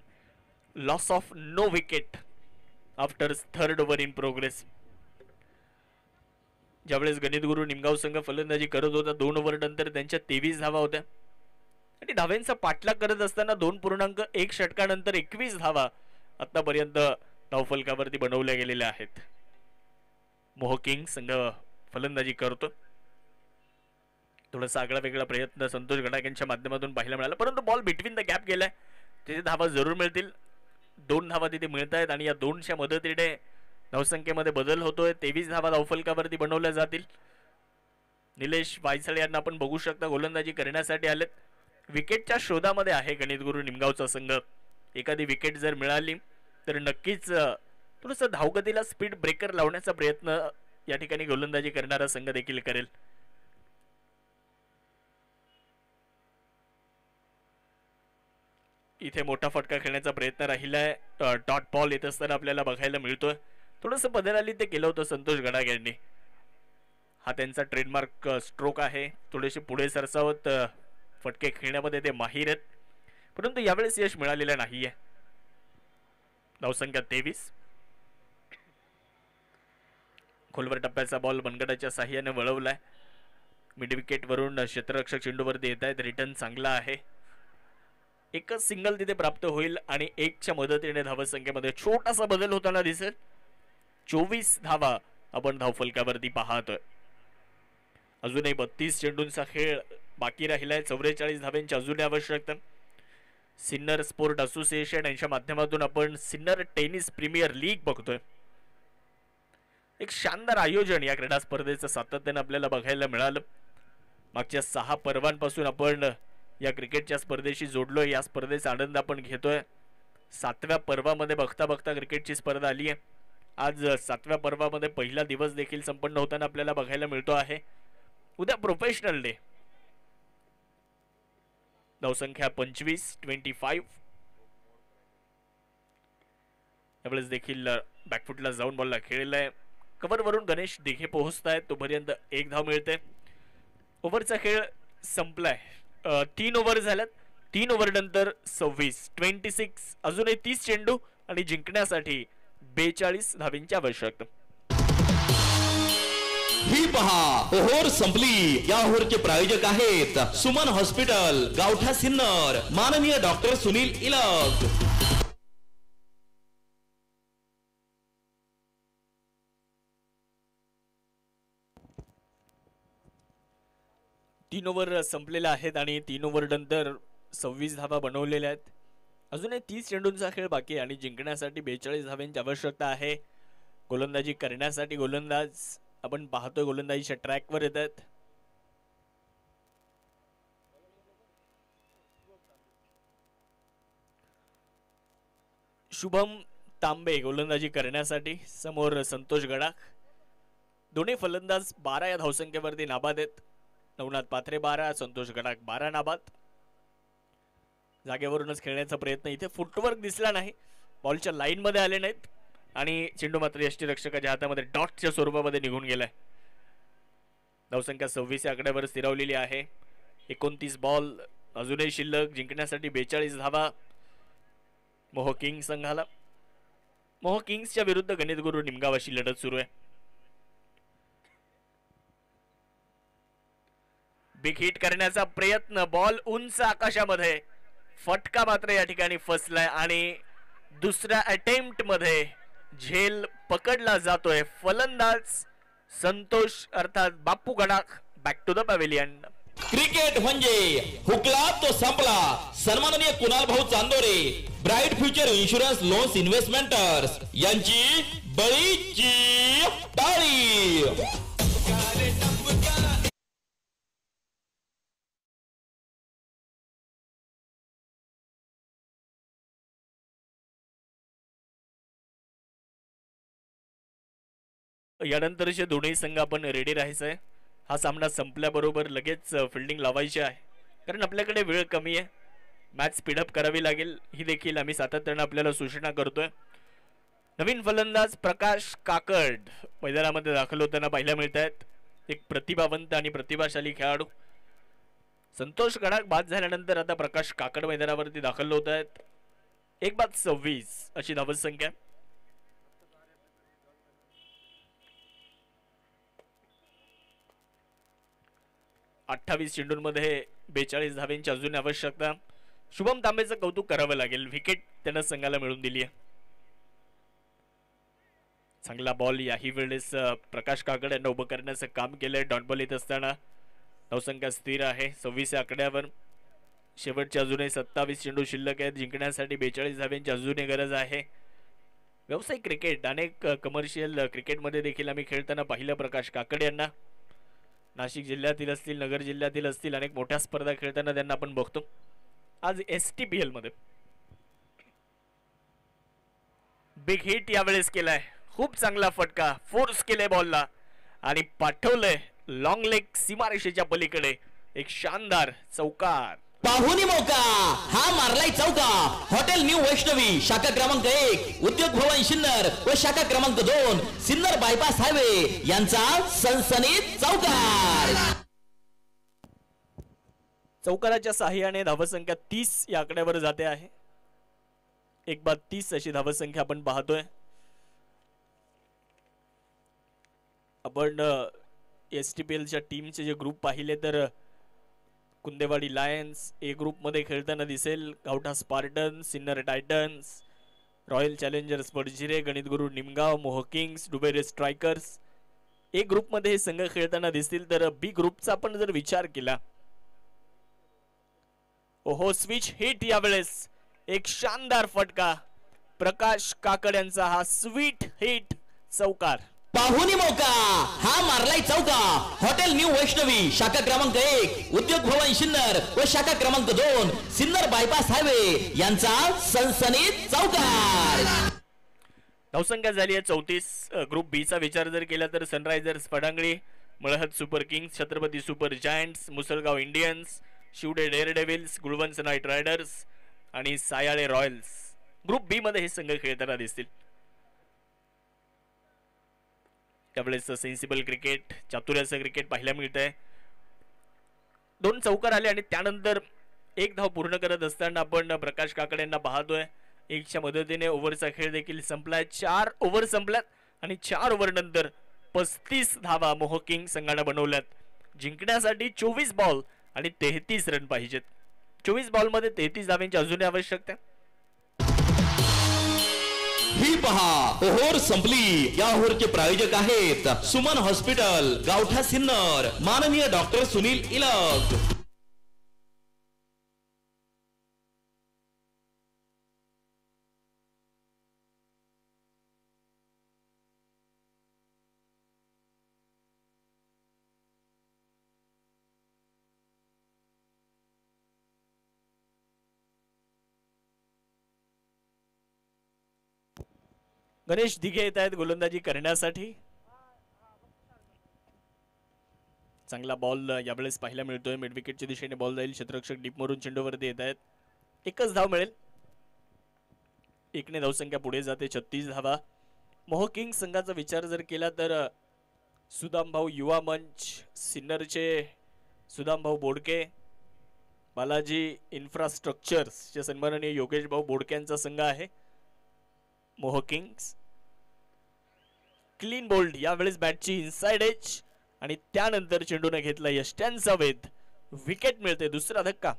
loss of no wicket after third over in progress. ज्यावेळेस गणित गुरु निमगाव संघ फलंदाजी करत होता 2 ओव्हर नंतर त्यांच्या 23 धावा होत्या आणि धाव्यांचा पाठलाग करत असताना 2.1 षटकानंतर 21 धावा आतापर्यंत धावफलकावरती बनवल्या गेलेल्या आहेत. मोह किंग्स संघ फलंदाजी करतो. थोडासा आगळा वेगळा प्रयत्न संतोष गडाख यांच्या माध्यमातून पाहायला मिळाला, परंतु बॉल बिटवीन द गॅप गेलाय. तिथे धावा जरूर मिळतील. 2 धावा तिथे मिळत आहेत आणि या 2च्या मदतीने धावसंख्येमध्ये बदल होतोय. 23 धावा धावफलकावरती बनवल्या जातील. निलेश वायसळे यांना आपण बघू शकता गोलंदाजी करण्यासाठी आलेत. विकेटच्या शोधामध्ये आहे गणितगुरू निमगावचा संघ. एखादी विकेट जर मिळाली तर नक्कीच थोडंसं धावगतीला स्पीड ब्रेकर लावण्याचा प्रयत्न या ठिकाणी गोलंदाजी करणारा संघ देखील करेल. इथे मोठा फटका खेळण्याचा प्रयत्न राहिलाय. डॉट बॉल येत असताना आपल्याला बघायला मिळतोय. थोडंसं बदल ते केलं होतं संतोष गडाख यांनी. हा त्यांचा ट्रेडमार्क स्ट्रोक आहे. थोडेसे पुढे सरसावत फटके खेळण्यामध्ये ते माहीर आहेत, परंतु यावेळेस यश मिळालेलं नाहीये. धावसंख्या 23. खोलवर टप्प्याचा बॉल मनगटाच्या साह्याने वळवलाय. मिड विकेट वरून क्षेत्ररक्षक चेंडूवरती येत आहेत. रिटर्न चांगला आहे. एकच सिंगल तिथे प्राप्त होईल आणि 1च्या मदतीने धावसंख्येमध्ये छोटासा बदल होताना दिसेल. 24 धावा आपण धावफलकावरती पाहतोय. अजूनही 32 चेंडूंचा खेळ बाकी राहिलाय. 44 धाव्यांची अजूनही आवश्यकता. सिन्नर स्पोर्ट असोसिएशन यांच्या माध्यमातून आपण सिन्नर टेनिस प्रीमियर लीग बघतोय. एक शानदार आयोजन या क्रीडा स्पर्धेचं सातत्याने आपल्याला बघायला मिळालं. मागच्या 6 पर्वांपासून आपण या क्रिकेटच्या स्पर्धेशी जोडलोय. या स्पर्धेचा आनंद आपण घेतोय. 7व्या पर्वामध्ये बघता बघता क्रिकेटची स्पर्धा आली आहे. आज 7व्या पर्वामध्ये पहिला दिवस देखील संपन्न होताना आपल्याला बघायला मिळतो आहे. उद्या प्रोफेशनल डे. धावसंख्या 25. यावेळेस देखील बॅकफुटला जाऊन बॉलला खेळलाय. कव्हर वरून गणेश दिघे पोहोचतायत. तोपर्यंत 1 धाव मिळते. ओव्हरचा खेळ संपलाय. 3 ओव्हर झाल्यात. 3 ओव्हर नंतर 26. अजूनही 30 चेंडू आणि जिंकण्यासाठी 42 धावींची आवश्यकता. ही पहा ओव्हर संपली. या ओव्हरचे प्रायोजक आहेत सुमन हॉस्पिटल, गावठा सिन्नर, माननीय डॉक्टर सुनील इलग. 3 ओव्हर संपलेल्या आहेत आणि 3 ओव्हर नंतर 26 धावा बनवलेल्या आहेत. अजूनही 30 चेंडूंचा खेळ बाकी आहे आणि जिंकण्यासाठी 42 धाव्यांची आवश्यकता आहे. गोलंदाजी करण्यासाठी गोलंदाज आपण पाहतोय गोलंदाजीच्या ट्रॅकवर येत आहेत. शुभम तांबे गोलंदाजी करण्यासाठी, समोर संतोष गडाख. दोन्ही फलंदाज 12 या धावसंख्येवरती नाबाद आहेत. नवनाथ पाथरे 12, संतोष गडाख 12 नाबाद. जागेवरूनच खेळण्याचा प्रयत्न. इथे फुटवर्क दिसला नाही. बॉलच्या लाईन मध्ये आले नाहीत आणि चेंडू मात्र यष्टीरक्षकाच्या हातामध्ये डॉटच्या स्वरूपामध्ये निघून गेलाय. धावसंख्या 26 या आकड्यावर स्थिरावलेली आहे. 29 बॉल अजूनही शिल्लक. जिंकण्यासाठी 42 धावा मोह किंग संघाला. मोह किंग्सच्या विरुद्ध गणितगुरू निमगावाशी लढत सुरू आहे. बिग हिट करण्याचा प्रयत्न. बॉल उंच आकाशामध्ये. फटका मात्र या ठिकाणी फसलाय आणि दुसऱ्या अटेम्प्ट मध्ये झेल पकडला जातोय. फलंदाज संतोष अर्थात Bappu Gadakh back to the pavilion. Cricket म्हणजे हुकला तो संपला. सन्माननीय Kunal Bhau Chandore, Bright Future insurance loans investments यांची बळीची टाळी. यानंतरचे दोन्ही संघ आपण रेडी राहायचंय. हा सामना संपल्याबरोबर लगेच फिल्डिंग लावायची आहे, कारण आपल्याकडे वेळ कमी आहे. मॅच स्पीडअप करावी लागेल, ही देखील आम्ही सातत्याने आपल्याला सूचना करतोय. नवीन फलंदाज प्रकाश काकड मैदानामध्ये दाखल होताना पाहायला मिळत आहेत. एक प्रतिभावंत आणि प्रतिभाशाली खेळाडू. संतोष गडाख बाद झाल्यानंतर आता प्रकाश काकड मैदानावरती दाखल होत आहेत. 1/26 अशी धावसंख्या. अठ्ठावीस चेंडूंमध्ये 42 धाव्यांची अजून आवश्यकता. शुभम तांबेचं कौतुक करावं लागेल. विकेट त्यानं संघाला मिळवून दिली आहे. चांगला बॉल याही वेळेस प्रकाश काकड यांना उभं करण्याचं काम केलंय. डॉट बॉल येत असताना धावसंख्या स्थिर आहे 26 या आकड्यावर. शेवटच्या अजूनही 27 चेंडू शिल्लक आहेत. जिंकण्यासाठी 42 धाव्यांची अजूनही गरज आहे. व्यावसायिक क्रिकेट अनेक कमर्शियल क्रिकेटमध्ये देखील आम्ही खेळताना पाहिलं प्रकाश काकड यांना. नाशिक जिल्ह्यातील असतील, नगर जिल्ह्यातील असतील, अनेक मोठ्या स्पर्धा खेळताना त्यांना आपण बघतो. आज STPL मध्ये बिग हिट यावेळेस केलाय. खूप चांगला फटका फोर्स केलाय बॉलला आणि पाठवलंय लॉंग लेग सीमारेषेच्या पलीकडे. एक शानदार चौकार. पाहुणी मौका हा मारलाय चौका. हॉटेल न्यू वैष्णवी शाखा क्रमांक 1 उद्योग भवन सिन्नर व शाखा क्रमांक 2 सिन्नर बायपास हायवे यांचा सनसनीत चौकार. चौकाराच्या साहाय्याने धावसंख्या 30 या आकड्यावर जाते आहे. 1/30 अशी धावसंख्या आपण पाहतोय. आपण STPLच्या टीमचे जे ग्रुप पाहिले तर कुंदेवाडी लायन्स ए ग्रुप मध्ये खेळताना दिसेल. Gavtha Spartan, Sinnar Titans, Royal Challengers Padzire, Ganitguru Nimgaon, मोहकिंग्स, डुबेरे स्ट्रायकर्स ए ग्रुप मध्ये हे संघ खेळताना दिसतील. तर बी ग्रुपचा आपण जर विचार केला, ओहो स्विच हिट यावेळेस. एक शानदार फटका प्रकाश काकड यांचा हा स्वीट हिट चौकार. पाहुणी मौका हा मारलाय चौका. हॉटेल न्यू वैष्णवी शाखा क्रमांक 1 उद्योग भवन सिन्नर व शाखा क्रमांक 2 सिन्नर बायपास हायवे यांचा सनसनीत चौकार. धावसंख्या झाली आहे 34. ग्रुप बी चा विचार जर केला तर Sunrisers Phadangli, Malhad Super Kings, Chhatrapati Super Giants, Musalgaon Indians, Shivade Daredevils, Gulwanch Knight Riders आणि सायाळे रॉयल्स. ग्रुप बी मध्ये हे संघ खेळताना दिसतील. त्यावेळेस सेन्सिबल क्रिकेट, चातुर्याचं क्रिकेट पाहायला मिळतंय. 2 चौकार आले आणि त्यानंतर 1 धाव पूर्ण करत असताना आपण प्रकाश काकड यांना पाहतोय. 1च्या मदतीने ओव्हरचा खेळ देखील संपलाय. 4 ओव्हर संपल्यात आणि 4 ओव्हर नंतर 35 धावा मोहकिंग संघाने बनवल्यात. जिंकण्यासाठी 24 बॉल आणि 33 रन पाहिजेत. 24 बॉल मध्ये 33 धाव्यांची अजूनही आवश्यकता. ही पहा ओव्हर संपली. या ओव्हरचे प्रायोजक आहेत सुमन हॉस्पिटल, गावठा सिन्नर, माननीय डॉक्टर सुनील इलक. गणेश दिघे येत आहेत गोलंदाजी करण्यासाठी. चांगला बॉल यावेळेस पाहायला मिळतोय. मिड विकेटच्या दिशेने बॉल जाईल. क्षेत्ररक्षक डीप मारून चेंडूवरती येत आहेत. 1च धाव मिळेल. 1ने धावसंख्या पुढे जाते. 36 धावा. मोहकिंग संघाचा विचार जर केला तर सुदामभाऊ युवा मंच, सिन्नरचे सुदामभाऊ बोडके, बालाजी इन्फ्रास्ट्रक्चर्सचे सन्माननीय योगेश भाऊ बोडके यांचा संघ आहे मोहकिंग्स. क्लीन बोल्ड यावेळेस बॅटची इनसाइड एज आणि त्यानंतर चेंडूने घेतला यष्ट्यांचा वेध. विकेट मिळते. दुसरा धक्का.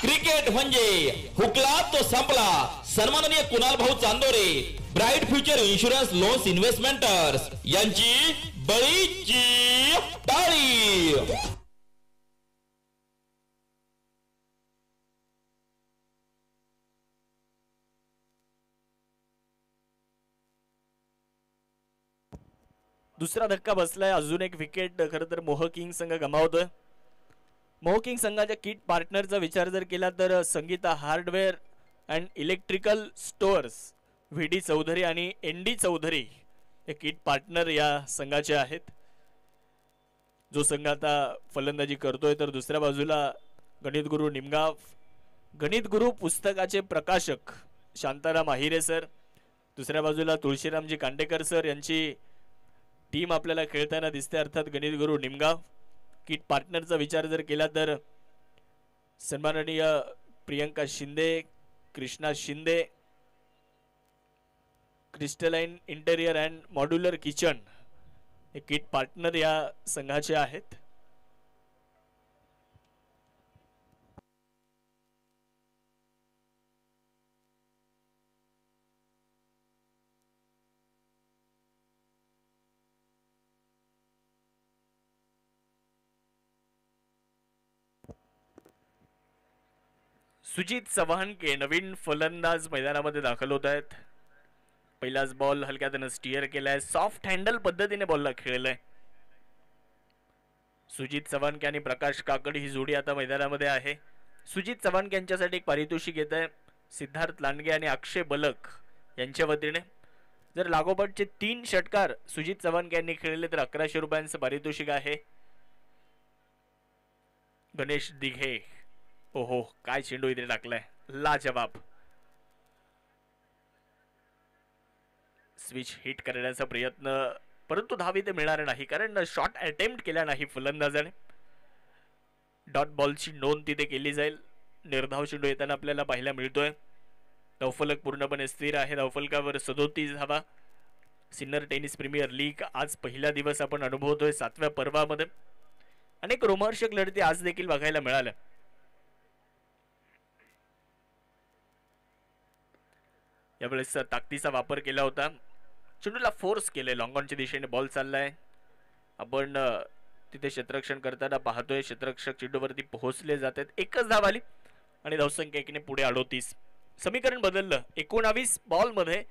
क्रिकेट म्हणजे हुकला तो संपला. सन्माननीय Kunal Bhau Chandore, Bright Future insurance loans investments यांची बळीची टाळी. दुसरा धक्का बसलाय. अजून एक विकेट खरं तर मोहकिंग संघ गमावतोय. मोहकिंग संघाच्या किट पार्टनरचा विचार जर केला तर Sangeeta hardware and electrical stores, V D. Chaudhari आणि एन.डी. चौधरी हे किट पार्टनर या संघाचे आहेत. जो संघ आता फलंदाजी करतोय तर दुसऱ्या बाजूला गणितगुरू निमगाव, गणितगुरू पुस्तकाचे प्रकाशक शांताराम आहिरे सर, दुसऱ्या बाजूला तुळशीरामजी कांडेकर सर यांची टीम आपल्याला खेळताना दिसते. अर्थात गणितगुरू निमगाव. किट पार्टनरचा विचार जर केला तर सन्माननीय Priyanka Shinde, Krishna Shinde, crystalline interior and modular kitchen हे किट पार्टनर या संघाचे आहेत. सुजित चव्हाणके नवीन फलंदाज मैदानामध्ये दाखल होत आहेत. पहिलाच बॉल हलक्या त्यानं स्टिअर केलाय, सॉफ्ट हँडल पद्धतीने बॉलला खेळलाय. सुजित चव्हाणके आणि प्रकाश काकड ही जोडी आता मैदानामध्ये आहे. सुजित चव्हाणके यांच्यासाठी एक पारितोषिक येत आहे सिद्धार्थ लांडगे आणि अक्षय बलक यांच्या वतीने. जर लागोपाठचे 3 षटकार सुजित चव्हाणके यांनी खेळले तर 1100 रुपयांचं पारितोषिक आहे. गणेश दिघे, ओहो काय चेंडू इथे टाकलाय, लाजवाब. स्विच हिट करण्याचा प्रयत्न, परंतु धाव इथे मिळणार नाही कारण शॉट अटेम्प्ट केला नाही फलंदाजाने. डॉट बॉलची नोंद तिथे केली जाईल. निर्धाव चेंडू येताना आपल्याला पाहायला मिळतोय. धावफलक पूर्णपणे स्थिर आहे. धावफलकावर 37 धावा. सिन्नर टेनिस प्रीमियर लीग आज पहिला दिवस आपण अनुभवतोय 7व्या पर्वामध्ये. अनेक रोमहर्षक लढती आज देखील बघायला मिळाल्या. यावेळेस ताकदीचा वापर केला होता. चेंडूला फोर्स केले, लॉंग ऑनच्या दिशेने बॉल चाललाय. आपण तिथे क्षेत्ररक्षण करताना पाहतोय. क्षेत्ररक्षक चेंडूवरती पोहोचले जातात. एकच धाव आली आणि धावसंख्या 1 ने पुढे 38. समीकरण बदललं. 19 बॉल मध्ये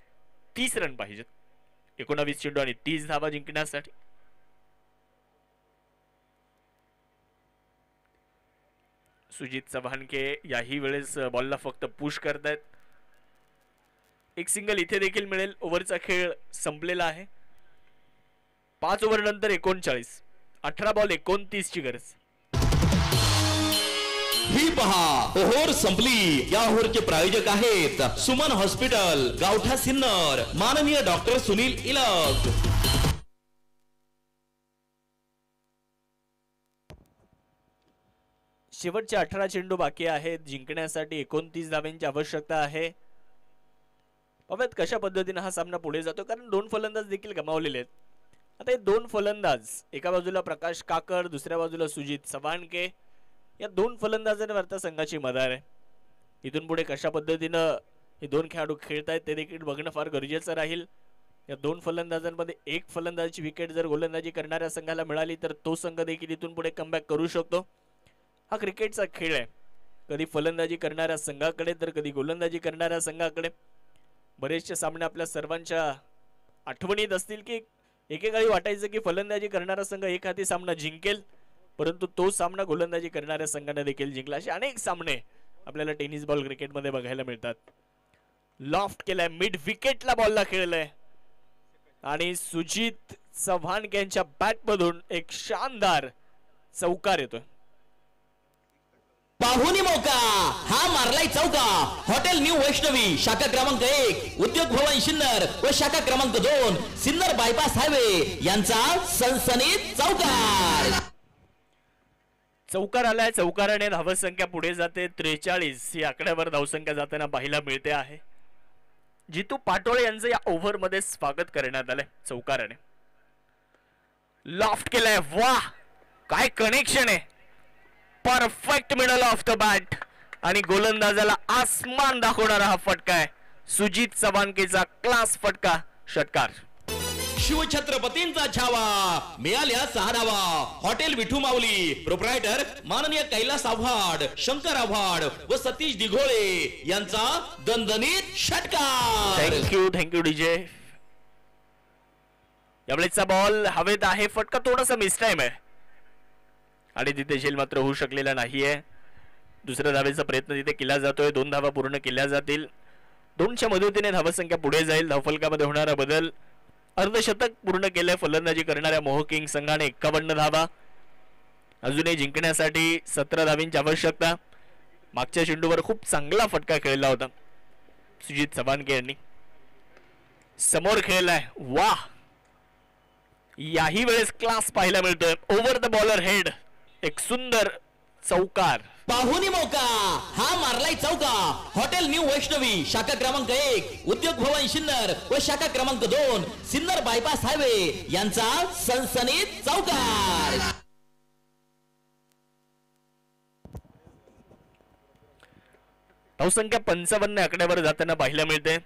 30 रन पाहिजेत. 19 चेंडू आणि 30 धावा जिंकण्यासाठी. सुजित चव्हाणके याही वेळेस बॉलला फक्त पुश करतायत. एक सिंगल इथे देखील मिळेल. ओव्हरचा खेळ संपलेला आहे. 5 ओव्हर नंतर 39. 18 बॉल 29 ची गरज. ही पहा ओव्हर संपली. या ओव्हरचे प्रायोजक आहेत सुमन हॉस्पिटल, गावठा सिन्नर, माननीय डॉक्टर सुनील इलग. शेवटचे 18 चेंडू बाकी आहेत. जिंकण्यासाठी 29 धावांची आवश्यकता आहे. पाहूयात कशा पद्धतीने हा सामना पुढे जातो, कारण 2 फलंदाज देखील गमावलेले आहेत. आता हे 2 फलंदाज, एका बाजूला प्रकाश काकड, दुसऱ्या बाजूला सुजित चव्हाणके, या 2 फलंदाजांवर आता संघाची मदार आहे. इथून पुढे कशा पद्धतीनं हे 2 खेळाडू खेळतायत ते देखील बघणं फार गरजेचं राहील. या 2 फलंदाजांमध्ये एक फलंदाजाची विकेट जर गोलंदाजी करणाऱ्या संघाला मिळाली तर तो संघ देखील इथून पुढे कमबॅक करू शकतो. हा क्रिकेटचा खेळ आहे. कधी फलंदाजी करणाऱ्या संघाकडे तर कधी गोलंदाजी करणाऱ्या संघाकडे. बरेचसे सामने आपल्या सर्वांच्या आठवणीत असतील की एकेकाळी वाटायचं की फलंदाजी करणारा संघ एक हाती सामना जिंकेल, परंतु तो सामना गोलंदाजी करणाऱ्या संघाने देखील जिंकला. असे अनेक सामने आपल्याला टेनिस बॉल क्रिकेटमध्ये बघायला मिळतात. लॉफ्ट केलाय, मिड विकेटला बॉलला खेळलाय आणि सुजित चव्हाणके यांच्या बॅट मधून एक शानदार चौकार येतोय. पाहुणी मौका हा मारलाय चौका. हॉटेल न्यू वैष्णवी शाखा क्रमांक 1, उद्योग भवन सिन्नर व शाखा क्रमांक 2, सिन्नर बायपास हायवे यांचा सनसनीत चौकार. चौकार आलाय. चौकाराने धावसंख्या पुढे जाते. 43 ही आकड्यावर धावसंख्या जाताना पाहायला मिळते आहे. जितू पाटोळे यांचं या ओव्हर मध्ये स्वागत करण्यात आलंय चौकाराने. लॉफ्ट केलाय. वाह काय कनेक्शन आहे. Perfect middle of the bat आणि गोलंदाजाला आसमान दाखवणारा हा फटका आहे. सुजित चव्हाणकेचा क्लास फटका. षटकार. शिवछत्रपतींचा छावा. मिळाल्या 6 धावा. हॉटेल विठू माऊली, प्रोप्रायटर माननीय कैलास आव्हाड, शंकर आव्हाड व सतीश दिघोळे यांचा दणदणीत षटकार. Thank you DJ. यावेळेचा बॉल हवेत आहे. फटका थोडासा मिस टाइम आहे आणि तिथे झेल मात्र होऊ शकलेला नाहीये. दुसऱ्या धावेचा प्रयत्न तिथे केला जातोय. 2 धावा पूर्ण केल्या जातील. 2च्या मदतीने धावसंख्या पुढे जाईल. धावफलकामध्ये होणारा बदल. अर्धशतक पूर्ण केलंय फलंदाजी करणाऱ्या मोहकिंग संघाने. 51 धावा. अजूनही जिंकण्यासाठी 17 धावींची आवश्यकता. मागच्या चेंडूवर खूप चांगला फटका खेळला होता सुजित चव्हाणके यांनी. समोर खेळलाय. वाह याही वेळेस क्लास पाहायला मिळतोय. ओव्हर द बॉलर हेड एक सुंदर चौकार. पाहुणी मौका हा मारलाय चौका. हॉटेल न्यू वैष्णवी शाखा क्रमांक 1, उद्योग भवन सिन्नर व शाखा क्रमांक 2, सिन्नर बायपास हायवे यांचा सनसनीत चौकार. धावसंख्या 55 आकड्यावर जाताना पाहायला मिळते.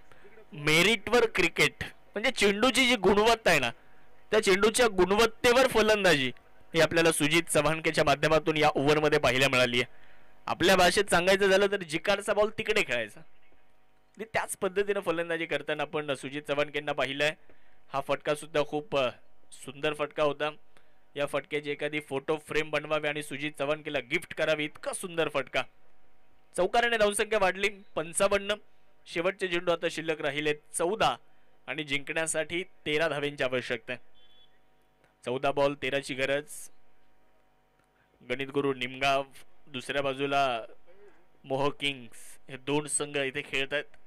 मेरिटवर क्रिकेट म्हणजे चेंडूची जी गुणवत्ता आहे ना, त्या चेंडूच्या गुणवत्तेवर फलंदाजी ही आपल्याला सुजित चव्हाणकेच्या माध्यमातून या ओव्हरमध्ये पाहायला मिळाली आहे. आपल्या भाषेत सांगायचं झालं तर जिकारचा बॉल तिकडे खेळायचा. त्याच पद्धतीने फलंदाजी करताना आपण सुजित चव्हाणकेंना पाहिलंय. हा फटका सुद्धा खूप सुंदर फटका होता. या फटक्याची एखादी फोटो फ्रेम बनवावी आणि सुजित चव्हाणकेला गिफ्ट करावी. इतका सुंदर फटका. चौकाराने धावसंख्या वाढली 55. शेवटचे चेंडू आता शिल्लक राहिले 14 आणि जिंकण्यासाठी 13 धावेंची आवश्यकता आहे. 14 बॉल 13ची गरज. गणित गुरु निमगाव, दुसऱ्या बाजूला मोह किंग्स, हे दोन संघ इथे खेळत आहेत.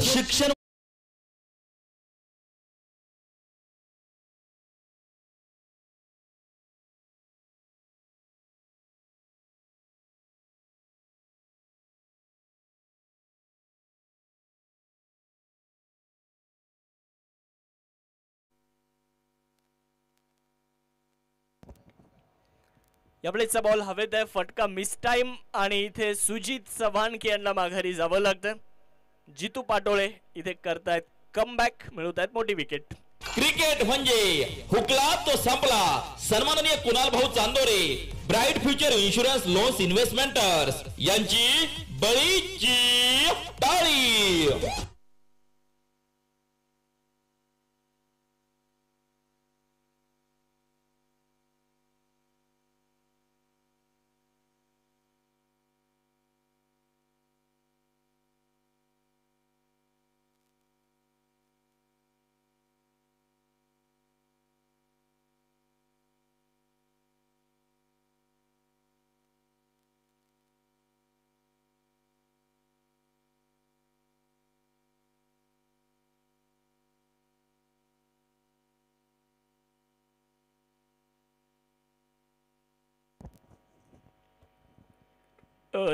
शिक्षण यावेळेचा बॉल हवेत आहे. फटका मिस टाइम आणि इथे सुजित चव्हाणके यांना माघारी जावं लागतं. जितू पाटोळे इथे करतायत कमबॅक, मिळवत आहेत मोठी विकेट. क्रिकेट म्हणजे हुकला तो संपला. सन्माननीय Kunal Bhau Chandore, Bright Future insurance loans investments यांची बळीची टाळी.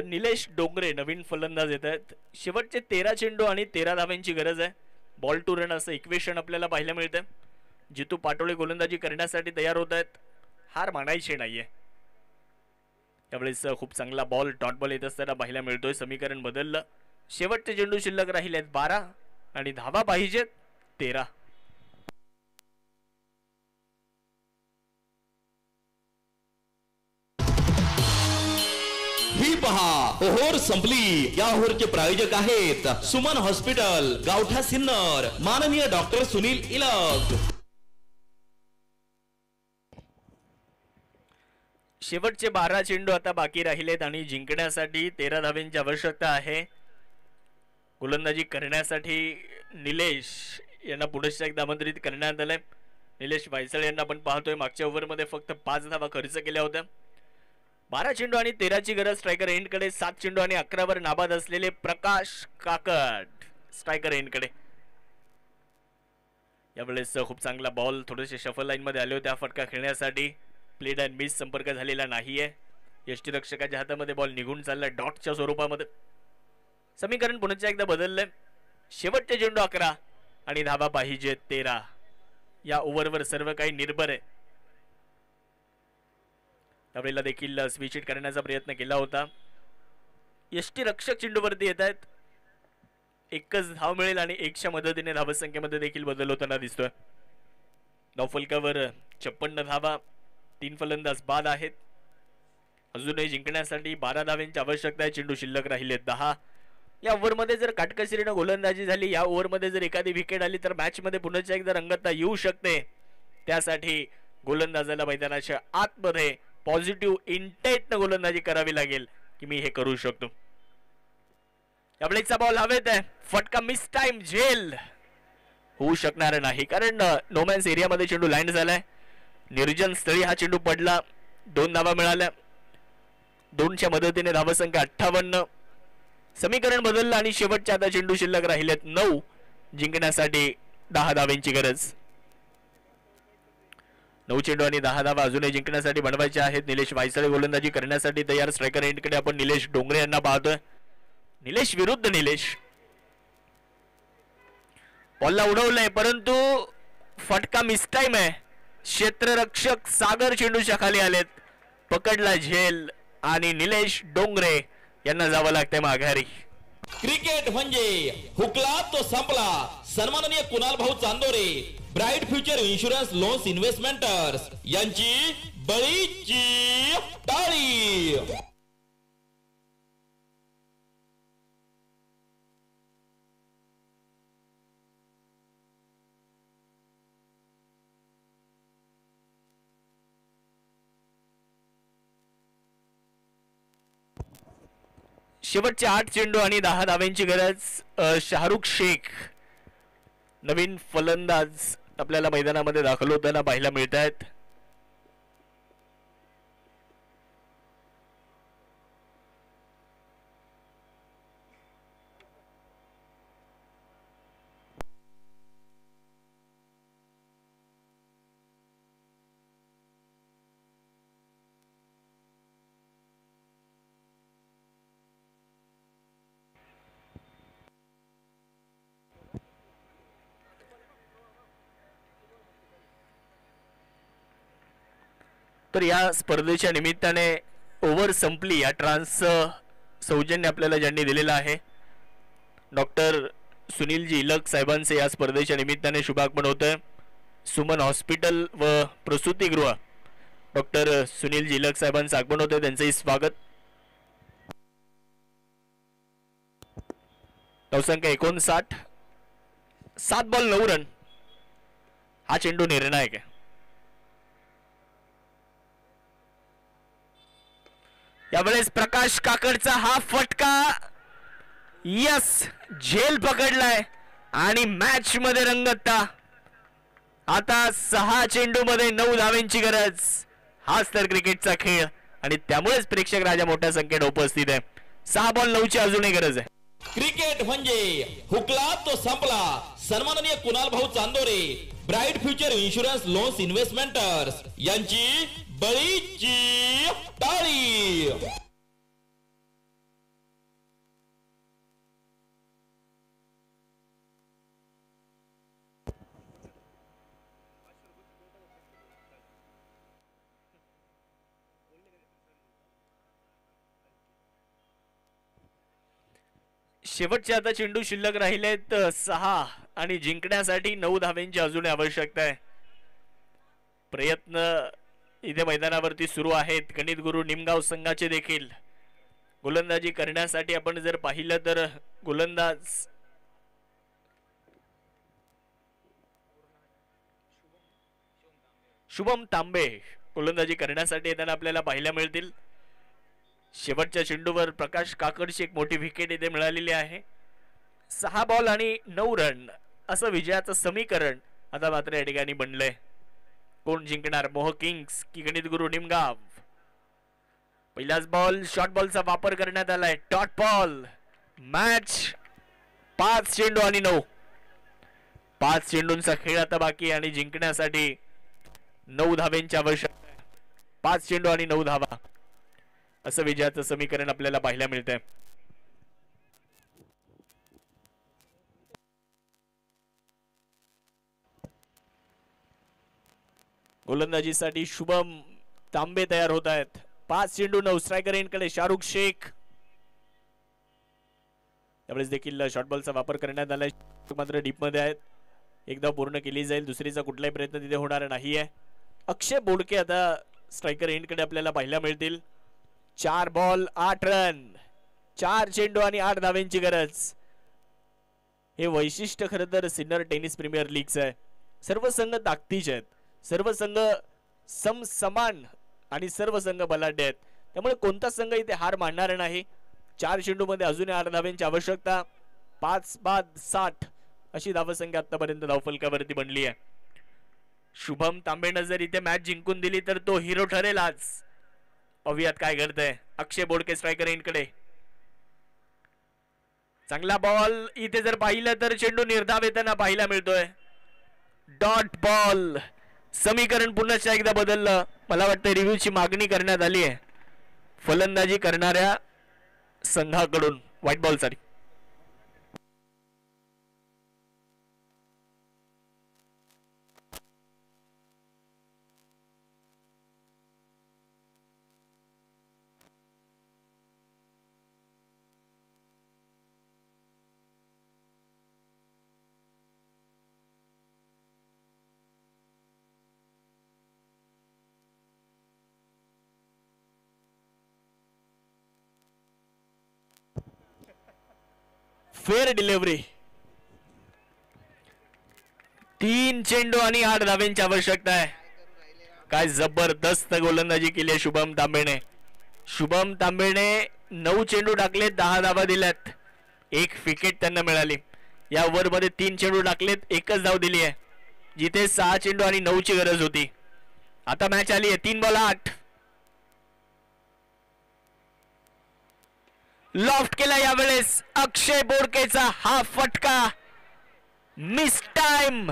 निलेश डोंगरे नवीन फलंदाज येत आहेत. शेवटचे 13 चेंडू आणि 13 धाव्यांची गरज आहे. बॉल टू रन असं इक्वेशन आपल्याला पाहायला मिळतं. जितू पाटोळे गोलंदाजी करण्यासाठी तयार होत आहेत. हार मानायची नाहीये. त्यावेळेस खूप चांगला बॉल डॉट बॉल येत असताना पाहायला मिळतोय. समीकरण बदललं. शेवटचे चेंडू शिल्लक राहिलेत 12 आणि धावा पाहिजेत 13. ही पहा ओव्हर संपली. या ओव्हरचे प्रायोजक आहेत सुमन हॉस्पिटल, गावठा सिन्नर, माननीय डॉक्टर सुनील इलग. शेवटचे 12 चेंडू आता बाकी राहिलेत आणि जिंकण्यासाठी 13 धाव्यांची आवश्यकता आहे. गोलंदाजी करण्यासाठी निलेश यांना पुढे एकदा आमंत्रित करण्यात आलंय. निलेश वायसळ यांना आपण पाहतोय. मागच्या ओव्हरमध्ये फक्त 5 धावा खर्च केल्या होत्या. 12 चेंडू आणि 13ची गरज. स्ट्रायकर एंडकडे 7 चेंडू आणि 11 वर नाबाद असलेले प्रकाश काकड स्ट्रायकर एंडकडे. यावेळेस खूप चांगला बॉल थोडेसे शफल लाईन मध्ये आले होते. हा फटका खेळण्यासाठी प्लेड अँड मिस संपर्क झालेला नाहीये. यष्टीरक्षकाच्या हातामध्ये बॉल निघून चाललाय डॉटच्या स्वरूपामध्ये. समीकरण पुन्हा एकदा बदललंय. शेवटचे चेंडू 11 आणि धावा पाहिजे 13. या ओव्हरवर सर्व काही निर्भर आहे. त्यावेळेला देखील स्विच हिट करण्याचा प्रयत्न केला होता. यष्टीरक्षक चेंडूवरती येत आहेत. एकच धाव मिळेल आणि 1च्या मदतीने धावसंख्येमध्ये देखील बदल होताना दिसतोय. धावफलकावर 56 धावा. 3 फलंदाज बाद आहेत. अजूनही जिंकण्यासाठी 12 धाव्यांची आवश्यकता आहे. चेंडू शिल्लक राहिले 10. या ओव्हरमध्ये जर काटकसरीने गोलंदाजी झाली, या ओव्हरमध्ये जर एखादी विकेट आली तर मॅच मध्ये पुन्हा एकदा रंगतता येऊ शकते. त्यासाठी गोलंदाजाला मैदानाच्या आतमध्ये पॉझिटिव्ह इंटेंट गोलंदाजी करावी लागेल की मी हे करू शकतो. यावेळेचा बॉल हवेत आहे. फटका मिस टाइम झेल होऊ शकणार नाही कारण नोमॅन्स एरियामध्ये चेंडू लँड झालाय. निर्जन स्थळी हा चेंडू पडला. 2 धावा मिळाल्या. 2च्या मदतीने धावसंख्या 58. समीकरण बदललं आणि शेवटच्या आता चेंडू शिल्लक राहिलेत 9. जिंकण्यासाठी 10 धाव्यांची गरज. 9 चेंडू आणि 10 धावा अजूनही जिंकण्यासाठी बनवायचे आहेत. निलेश वायसळे गोलंदाजी करण्यासाठी तयार. स्ट्रायकर एंडकडे आपण निलेश डोंगरे यांना पाहतोय. निलेश विरुद्ध निलेश. बॉलला उडवलंय परंतु फटका मिस टाइम आहे. क्षेत्ररक्षक सागर चेंडूच्या खाली आलेत. पकडला झेल आणि निलेश डोंगरे यांना जावं लागतंय माघारी. क्रिकेट म्हणजे हुकला तो संपला. सन्माननीय Kunal Bhau Chandore, Bright Future insurance loans investments यांची बळीची टाळी. शेवटचे 8 चेंडू आणि 10 धाव्यांची गरज. शाहरुख शेख नवीन फलंदाज आपल्याला मैदानामध्ये दाखल होताना पाहायला मिळत आहेत. तर या स्पर्धेच्या निमित्ताने ओव्हर संपली या ट्रान्स सौजन्य आपल्याला ज्यांनी दिलेलं आहे डॉक्टर सुनीलजी इलक साहेबांचे या स्पर्धेच्या निमित्ताने शुभागमन होतं. सुमन हॉस्पिटल व प्रसूतीगृह डॉक्टर सुनीलजी इलक साहेबांचं आगमन होतं, त्यांचंही स्वागत. धावसंख्या 59, 7 बॉल 9 रन. हा चेंडू निर्णायक आहे. यावेळेस प्रकाश काकडचा हा फटका, यस, झेल पकडलाय आणि मॅच मध्ये रंगतता. आता 6 चेंडू मध्ये 9 धावांची गरज. हाच तर क्रिकेटचा खेळ आणि त्यामुळेच प्रेक्षक राजा मोठ्या संख्येने उपस्थित आहे. 6 बॉल 9 ची अजूनही गरज आहे. क्रिकेट म्हणजे हुकला तो संपला. सन्माननीय Kunal Bhau Chandore, Bright Future insurance loans investments यांची बळीची टाळी. शेवटचे आता चेंडू शिल्लक राहिलेत 6 आणि जिंकण्यासाठी 9 धावांची अजून आवश्यकता आहे. प्रयत्न इथे मैदानावरती सुरू आहेत. गणित गुरु निमगाव संघाचे देखील गोलंदाजी करण्यासाठी आपण जर पाहिलं तर गोलंदाज शुभम तांबे गोलंदाजी करण्यासाठी येताना आपल्याला पाहायला मिळतील. शेवटच्या चेंडूवर प्रकाश काकडची एक मोठी विकेट इथे मिळालेली आहे. 6 बॉल आणि 9 रन असं विजयाचं समीकरण आता मात्र या ठिकाणी बनलंय. कोण जिंकणार, मोह किंग्स की गणित गुरु निमगाव? पहिलाच बॉल, शॉर्ट बॉलचा वापर करण्यात आलाय. Dot ball. मॅच 5 चेंडू आणि 9. 5 चेंडूंचा खेळ आता बाकी आणि जिंकण्यासाठी 9 धावांची आवश्यकता आहे. 5 चेंडू आणि 9 धावा असं विजयाचं समीकरण आपल्याला पाहायला मिळतंय. गोलंदाजीसाठी शुभम तांबे तयार होत आहेत. 5 चेंडू 9. स्ट्रायकर एंडकडे शाहरुख शेख. त्यावेळेस देखील शॉर्ट बॉलचा वापर करण्यात आलाय. मात्र डीप मध्ये आहेत. एकदा पूर्ण केली जाईल, दुसरीचा कुठलाही प्रयत्न तिथे होणार नाहीये. अक्षय बोडके आता स्ट्रायकर एंडकडे आपल्याला पाहायला मिळतील. 4 बॉल 8 रन. 4 चेंडू आणि 8 धावांची गरज. हे वैशिष्ट्य खरं तर सिनियर टेनिस प्रीमियर लीगचं आहे. सर्व संघ ताकदीचे आहेत, सर्व संघ समसमान आणि सर्व संघ बलाढ्य आहेत. त्यामुळे कोणता संघ इथे हार मानणार नाही. 4 चेंडू मध्ये अजूनही 8 धावांची आवश्यकता. 5 बाद 60 अशी धावसंख्या आतापर्यंत धावफलकावरती बनली आहे. शुभम तांबेनं जर इथे मॅच जिंकून दिली तर तो हिरो ठरेल आज. पाहूयात काय घडतंय. अक्षय बोडके स्ट्रायकर एंडकडे. चांगला बॉल. इथे जर पाहिलं तर चेंडू निर्धाव येताना पाहायला मिळतोय. Dot ball. समीकरण पुन्हा एकदा बदललं. मला वाटतं रिव्ह्यूची मागणी करण्यात आली आहे फलंदाजी करणाऱ्या संघाकडून. व्हाईट बॉल साठी फेअर डिलिव्हरी. 3 चेंडू आणि 8 धावांची आवश्यकता आहे. काय जबरदस्त गोलंदाजी केली आहे शुभम तांबेने. शुभम तांबेने 9 चेंडू टाकले, 10 धावा दिल्यात, 1 विकेट त्यांना मिळाली. या ओव्हर मध्ये 3 चेंडू टाकलेत, 1च धाव दिली आहे, जिथे 6 चेंडू आणि 9 ची गरज होती. आता मॅच आली आहे 3 बॉल 8. लॉफ्ट केला यावेळेस अक्षय बोडकेचा हा फटका. मिस टाइम,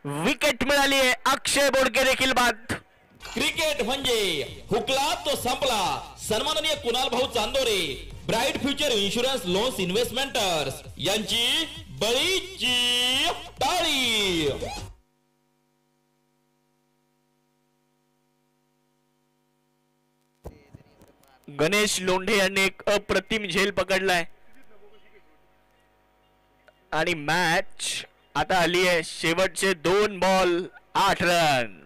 विकेट मिळाली आहे. अक्षय बोडके देखील बाद. क्रिकेट म्हणजे हुकला तो संपला. सन्माननीय Kunal Bhau Chandore, Bright Future insurance loans investments यांची बळीची टाळी. गणेश लोंढे यांनी एक अप्रतिम झेल पकडलाय आणि मॅच आता आली आहे शेवटचे 2 बॉल 8 रन.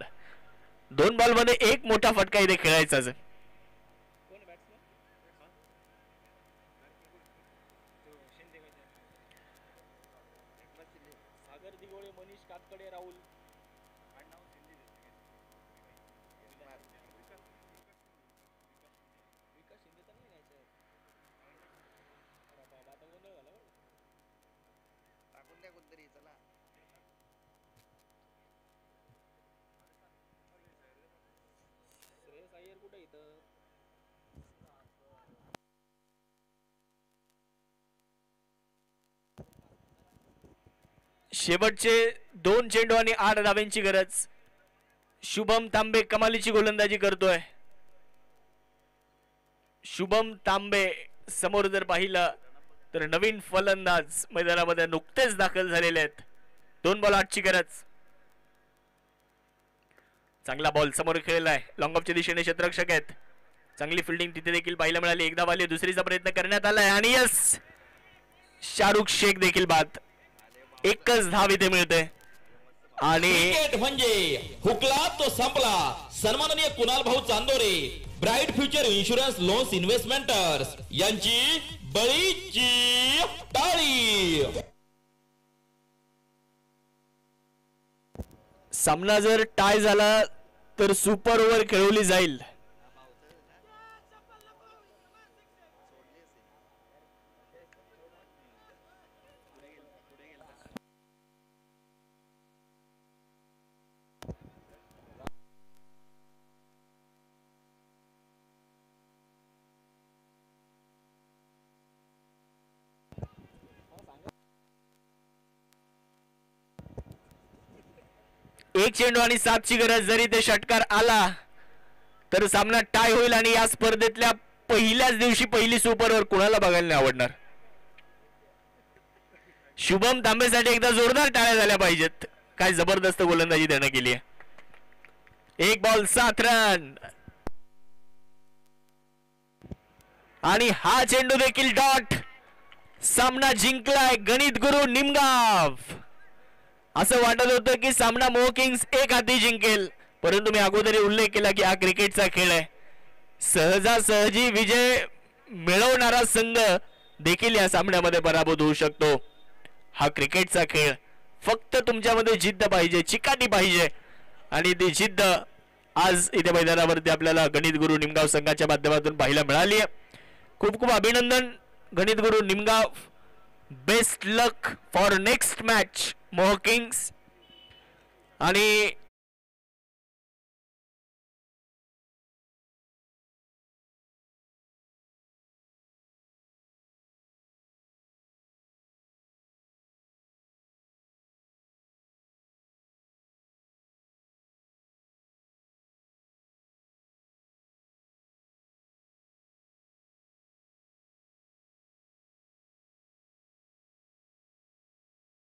2 बॉल मध्ये 1 मोठा फटका इथे खेळायचाच. शेवटचे 2 चेंडू आणि 8 धावांची गरज. शुभम तांबे कमालीची गोलंदाजी करतोय. शुभम तांबे समोर जर पाहिलं तर नवीन फलंदाज मैदानामध्ये नुकतेच दाखल झालेले आहेत. 2 बॉल 8 ची गरज. चांगला बॉल समोर खेळलाय, लॉंग ऑफच्या दिशेने क्षेत्ररक्षक आहेत. चांगली फिल्डिंग तिथे देखील पाहायला मिळाली. एकदा वाली दुसरीचा प्रयत्न करण्यात आलाय आणि यस, शाहरुख शेख देखील बाद. 1च धाव इथे मिळते आणि क्रिकेट म्हणजे हुकला तो संपला. सन्माननीय Kunal Bhau Chandore, Bright Future insurance loans investments यांची बळीची टाळी. सामना जर टाय झाला तर सुपर ओव्हर खेळवली जाईल. एक चेंडू आणि 7 ची गरज. जरी ते षटकार आला तर सामना टाय होईल आणि या स्पर्धेतल्या पहिल्याच दिवशी पहिली सुपर ओव्हर कुणाला बघायला नाही आवडणार. शुभम तांबेसाठी एकदा जोरदार टाळ्या झाल्या पाहिजेत. काय जबरदस्त गोलंदाजी त्याने केली आहे. 1 बॉल 7 रन आणि हा चेंडू देखील डॉट. सामना जिंकलाय गणित गुरु निमगाव. असं वाटत होतं की सामना मोह किंग्स 1 हाती जिंकेल, परंतु मी अगोदर उल्लेख केला की हा क्रिकेटचा खेळ आहे. सहजासहजी विजय मिळवणारा संघ देखील या सामन्यामध्ये पराभूत होऊ शकतो. हा क्रिकेटचा खेळ. फक्त तुमच्यामध्ये जिद्द पाहिजे, चिकाटी पाहिजे आणि ती जिद्द आज इथे मैदानावरती आपल्याला गणित गुरु निमगाव संघाच्या माध्यमातून पाहायला मिळाली आहे. खूप खूप अभिनंदन गणित गुरु Nimgaon. Best luck for next match मोह किंग्स. आणि